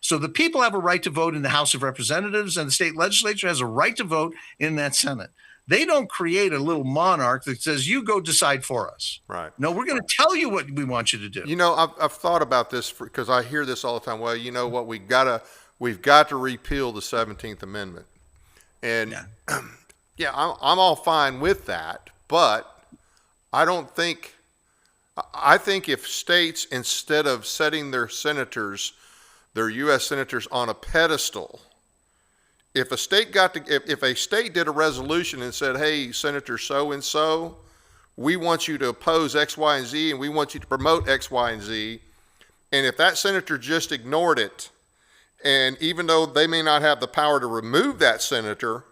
So the people have a right to vote in the House of Representatives, and the state legislature has a right to vote in that Senate. They don't create a little monarch that says, you go decide for us. Right. No, we're going to tell you what we want you to do. You know, I've thought about this because I hear this all the time. Well, you know what? We've got to repeal the 17th Amendment. And yeah, I'm all fine with that, but I think if states, instead of setting their senators, their U.S. senators on a pedestal, if a state if a state did a resolution and said, hey, Senator so-and-so, we want you to oppose X, Y, and Z, and we want you to promote X, Y, and Z, and if that senator just ignored it, and even though they may not have the power to remove that senator,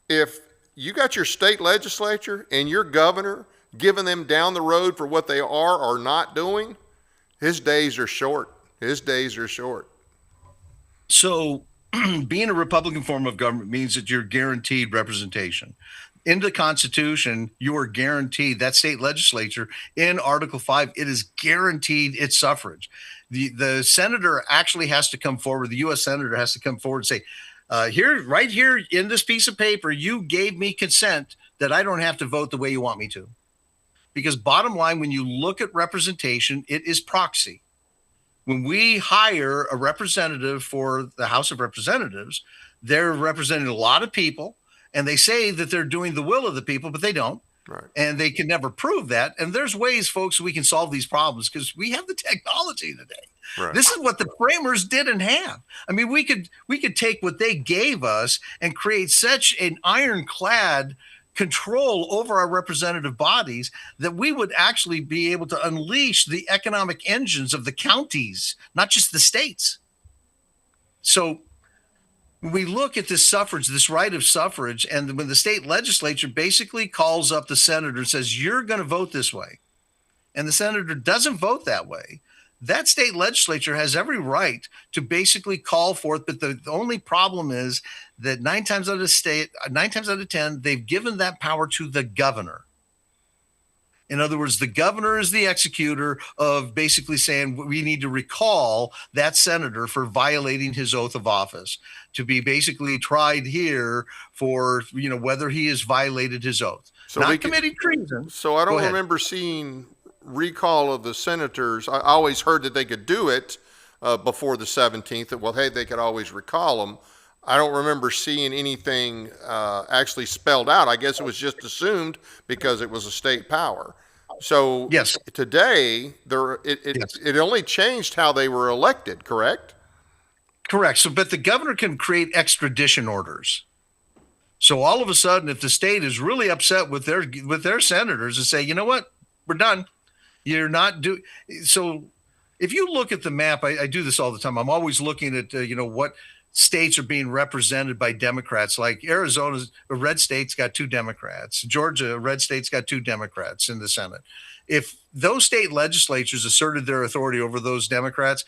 if you got your state legislature and your governor giving them down the road for what they are or not doing, his days are short. His days are short. So being a Republican form of government means that you're guaranteed representation. In the Constitution, you are guaranteed that state legislature in Article 5, it is guaranteed its suffrage. The senator actually has to come forward. The U.S. senator has to come forward and say, right here in this piece of paper, you gave me consent that I don't have to vote the way you want me to. Because bottom line, when you look at representation, it is proxy. When we hire a representative for the House of Representatives, they're representing a lot of people, and they say that they're doing the will of the people, but they don't. Right. And they can never prove that. And there's ways, folks, we can solve these problems because we have the technology today. Right. This is what the framers didn't have. I mean, we could take what they gave us and create such an ironclad control over our representative bodies that we would actually be able to unleash the economic engines of the counties, not just the states. So we look at this suffrage, this right of suffrage, and when the state legislature basically calls up the senator and says, you're going to vote this way, and the senator doesn't vote that way, that state legislature has every right to basically call forth. But the only problem is that 9 times out of 10, they've given that power to the governor. In other words, the governor is the executor of basically saying we need to recall that senator for violating his oath of office, to be basically tried here for, whether he has violated his oath. So not committing treason. So I don't remember seeing recall of the senators. I always heard that they could do it before the 17th, that, well, hey, they could always recall them. I don't remember seeing anything actually spelled out. I guess it was just assumed because it was a state power. So yes, today it only changed how they were elected, correct? Correct. So, but the governor can create extradition orders. So all of a sudden, if the state is really upset with their senators and say, you know what, we're done. You're not doing. So if you look at the map, I do this all the time. I'm always looking at, what states are being represented by Democrats. Like Arizona, a red state's got 2 Democrats. Georgia, a red state's got 2 Democrats in the Senate. If those state legislatures asserted their authority over those Democrats,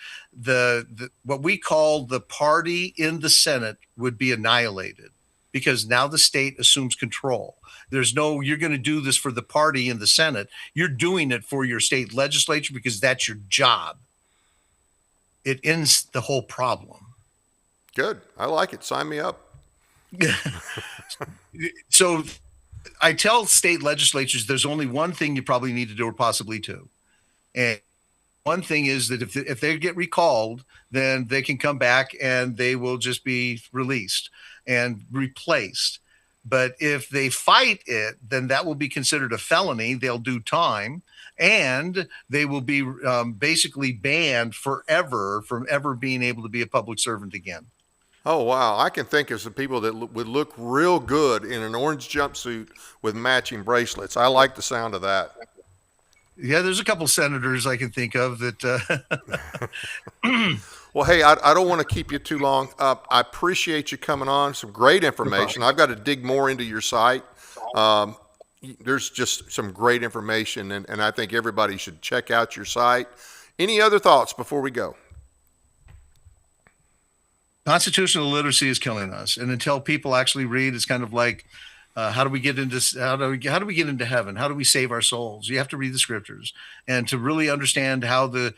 what we call the party in the Senate would be annihilated, because now the state assumes control. There's no, you're going to do this for the party in the Senate. You're doing it for your state legislature because that's your job. It ends the whole problem. Good. I like it. Sign me up. So I tell state legislatures there's only one thing you probably need to do, or possibly 2. And one thing is that if they get recalled, then they can come back and they will just be released and replaced. But if they fight it, then that will be considered a felony. They'll do time, and they will be basically banned forever from ever being able to be a public servant again. Oh, wow. I can think of some people that would look real good in an orange jumpsuit with matching bracelets. I like the sound of that. Yeah, there's a couple senators I can think of that. Well, hey, I don't want to keep you too long. I appreciate you coming on. Some great information. I've got to dig more into your site. There's just some great information, and I think everybody should check out your site. Any other thoughts before we go? Constitutional literacy is killing us, and until people actually read, it's kind of like, how do we get into how do we get into heaven? How do we save our souls? You have to read the scriptures, and to really understand how the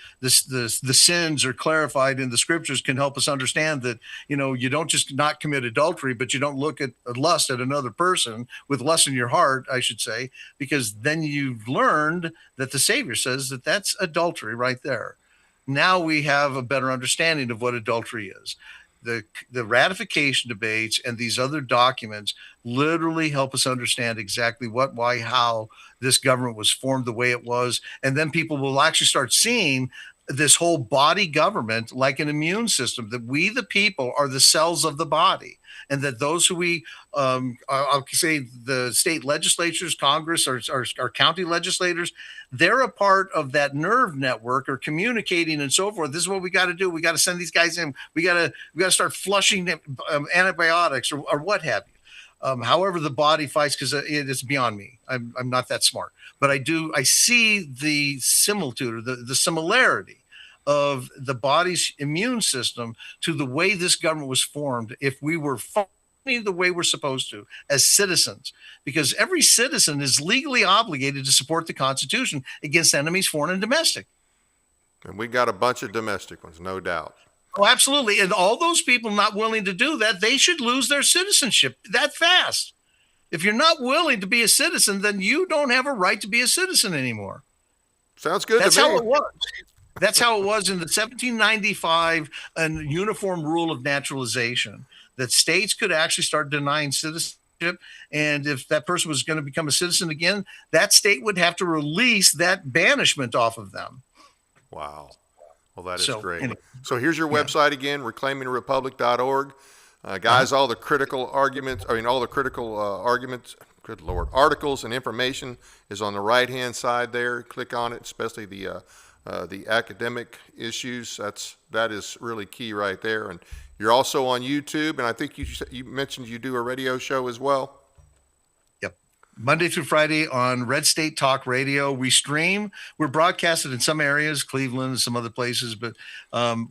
sins are clarified in the scriptures can help us understand that you don't just not commit adultery, but you don't look at lust at another person with lust in your heart, I should say, because then you've learned that the Savior says that that's adultery right there. Now we have a better understanding of what adultery is. The ratification debates and these other documents literally help us understand exactly what, why, how this government was formed the way it was. And then people will actually start seeing this whole body government like an immune system, that we, the people, are the cells of the body. And that those who I'll say the state legislatures, Congress, or county legislators, they're a part of that nerve network or communicating and so forth. This is what we got to do. We got to send these guys in. We got to start flushing antibiotics or what have you. However, the body fights, because it's beyond me. I'm not that smart, but I see the similitude or the similarity of the body's immune system to the way this government was formed if we were functioning the way we're supposed to as citizens, because every citizen is legally obligated to support the Constitution against enemies, foreign and domestic. And we got a bunch of domestic ones, no doubt. Oh, absolutely. And all those people not willing to do that, they should lose their citizenship that fast. If you're not willing to be a citizen, then you don't have a right to be a citizen anymore. Sounds good. That's to me. how it was. That's how it was in the 1795 Uniform Rule of Naturalization, that states could actually start denying citizenship. And if that person was going to become a citizen again, that state would have to release that banishment off of them. Wow. Well, that is great. Anyway, so here's your website again, reclaimingrepublic.org. Guys, all the critical arguments, good Lord, articles and information is on the right-hand side there. Click on it, especially the academic issues. That is really key right there. And you're also on YouTube, and I think you mentioned you do a radio show as well. Yep. Monday through Friday on Red State Talk Radio. We stream. We're broadcasted in some areas, Cleveland and some other places. But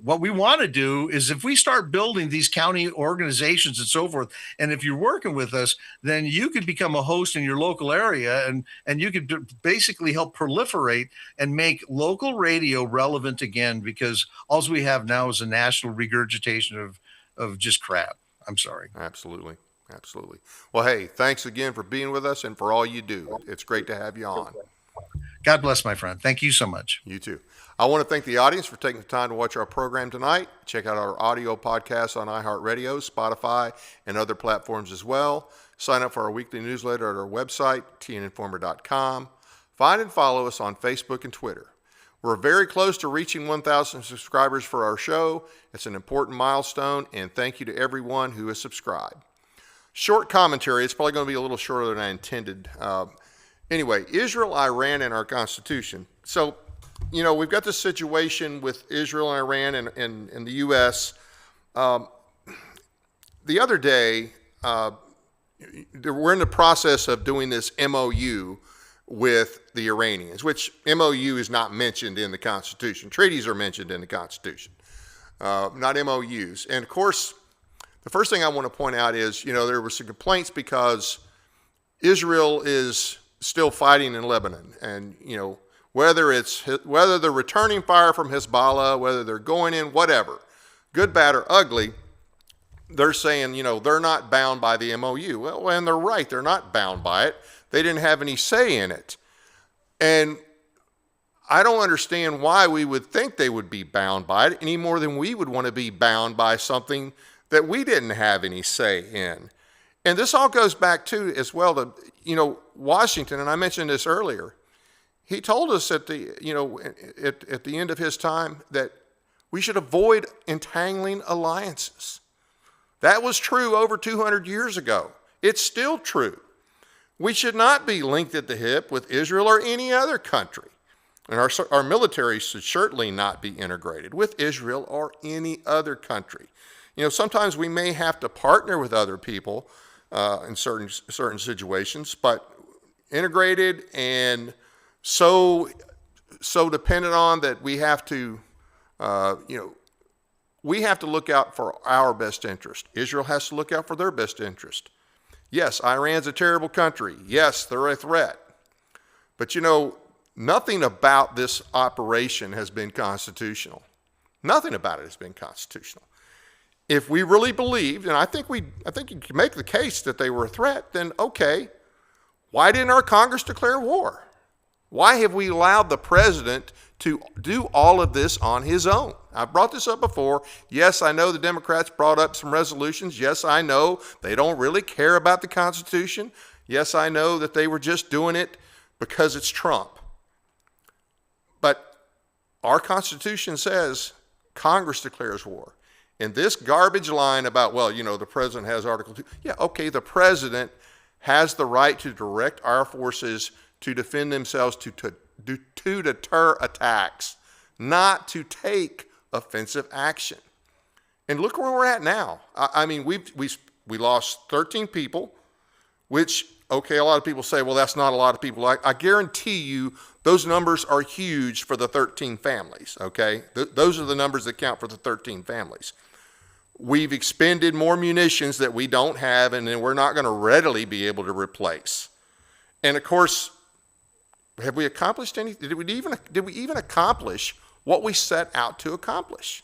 what we want to do is, if we start building these county organizations and so forth, and if you're working with us, then you could become a host in your local area, and you could basically help proliferate and make local radio relevant again, because all we have now is a national regurgitation of just crap. I'm sorry. Absolutely. Absolutely. Well, hey, thanks again for being with us and for all you do. It's great to have you on. God bless, my friend. Thank you so much. You too. I want to thank the audience for taking the time to watch our program tonight. Check out our audio podcasts on iHeartRadio, Spotify, and other platforms as well. Sign up for our weekly newsletter at our website, tninformer.com. Find and follow us on Facebook and Twitter. We're very close to reaching 1,000 subscribers for our show. It's an important milestone, and thank you to everyone who has subscribed. Short commentary. It's probably going to be a little shorter than I intended. Anyway, Israel, Iran, and our Constitution. So, we've got this situation with Israel and Iran and the U.S. The other day, we're in the process of doing this MOU with the Iranians, which MOU is not mentioned in the Constitution. Treaties are mentioned in the Constitution, not MOUs. And, of course, the first thing I want to point out is, there were some complaints because Israel is still fighting in Lebanon. And, whether they're returning fire from Hezbollah, whether they're going in, whatever, good, bad, or ugly, they're saying, they're not bound by the MOU. Well, and they're right. They're not bound by it. They didn't have any say in it. And I don't understand why we would think they would be bound by it any more than we would want to be bound by something that we didn't have any say in. And this all goes back to, as well, to, Washington, and I mentioned this earlier. He told us at the end of his time that we should avoid entangling alliances. That was true over 200 years ago. It's still true. We should not be linked at the hip with Israel or any other country. And our military should certainly not be integrated with Israel or any other country. Sometimes we may have to partner with other people in certain situations, but integrated and so dependent on that we have to, We have to look out for our best interest. Israel has to look out for their best interest. Yes, Iran's a terrible country. Yes, they're a threat. But nothing about this operation has been constitutional. Nothing about it has been constitutional. If we really believed, and I think you can make the case that they were a threat, then okay, why didn't our Congress declare war? Why have we allowed the president to do all of this on his own? I've brought this up before. Yes, I know the Democrats brought up some resolutions. Yes, I know they don't really care about the Constitution. Yes, I know that they were just doing it because it's Trump. But our Constitution says Congress declares war. And this garbage line about, the president has Article 2. Yeah, okay, the president has the right to direct our forces to defend themselves, to deter attacks, not to take offensive action. And look where we're at now. I mean, we lost 13 people, which, okay, a lot of people say, well, that's not a lot of people. I guarantee you those numbers are huge for the 13 families, okay? Those are the numbers that count for the 13 families. We've expended more munitions that we don't have, and then we're not going to readily be able to replace. And of course, have we accomplished anything? Did we even accomplish what we set out to accomplish?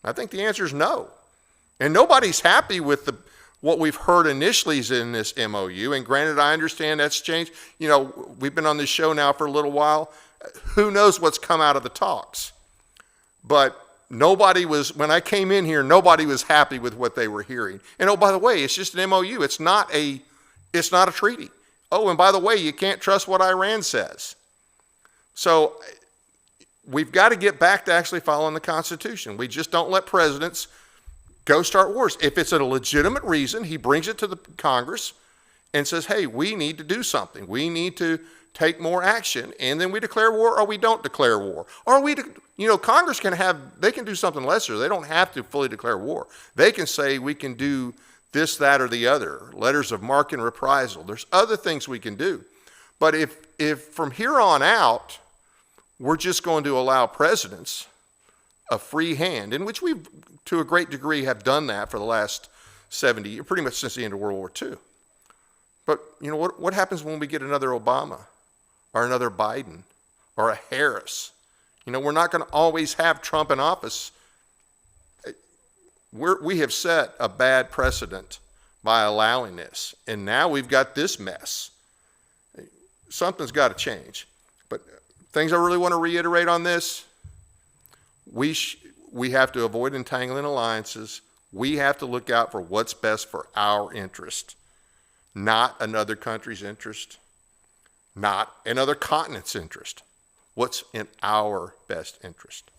I think the answer is no. And nobody's happy with what we've heard initially is in this MOU. And granted, I understand that's changed. We've been on this show now for a little while. Who knows what's come out of the talks? But when I came in here, nobody was happy with what they were hearing. And oh, by the way, it's just an MOU. It's not a treaty. Oh, and by the way, you can't trust what Iran says. So we've got to get back to actually following the Constitution. We just don't let presidents go start wars. If it's a legitimate reason, he brings it to the Congress and says, hey, we need to do something. We need to take more action, and then we declare war or we don't declare war. Or Congress they can do something lesser. They don't have to fully declare war. They can say we can do this, that, or the other, letters of marque and reprisal. There's other things we can do. But if from here on out, we're just going to allow presidents a free hand, in which we, to a great degree, have done that for the last 70 years, pretty much since the end of World War II. But what happens when we get another Obama or another Biden or a Harris? We're not going to always have Trump in office. We have set a bad precedent by allowing this, and now we've got this mess. Something's got to change. But things I really want to reiterate on this: we have to avoid entangling alliances. We have to look out for what's best for our interest, not another country's interest, not another continent's interest. What's in our best interest?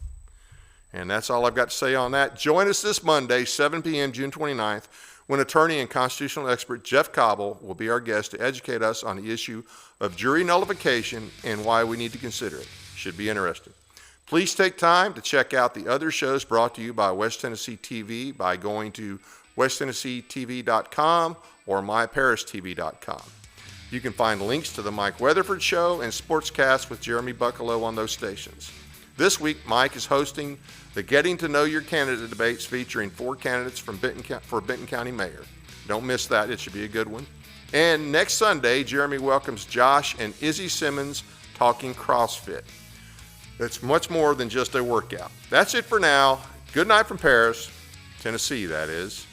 And that's all I've got to say on that. Join us this Monday, 7 p.m., June 29th, when attorney and constitutional expert Jeff Cobble will be our guest to educate us on the issue of jury nullification and why we need to consider it. Should be interesting. Please take time to check out the other shows brought to you by West Tennessee TV by going to westtennesseetv.com or myparistv.com. You can find links to the Mike Weatherford Show and Sportscast with Jeremy Buckalow on those stations. This week, Mike is hosting the Getting to Know Your Candidate debates featuring 4 candidates for Benton County Mayor. Don't miss that. It should be a good one. And next Sunday, Jeremy welcomes Josh and Izzy Simmons talking CrossFit. It's much more than just a workout. That's it for now. Good night from Paris, Tennessee, that is.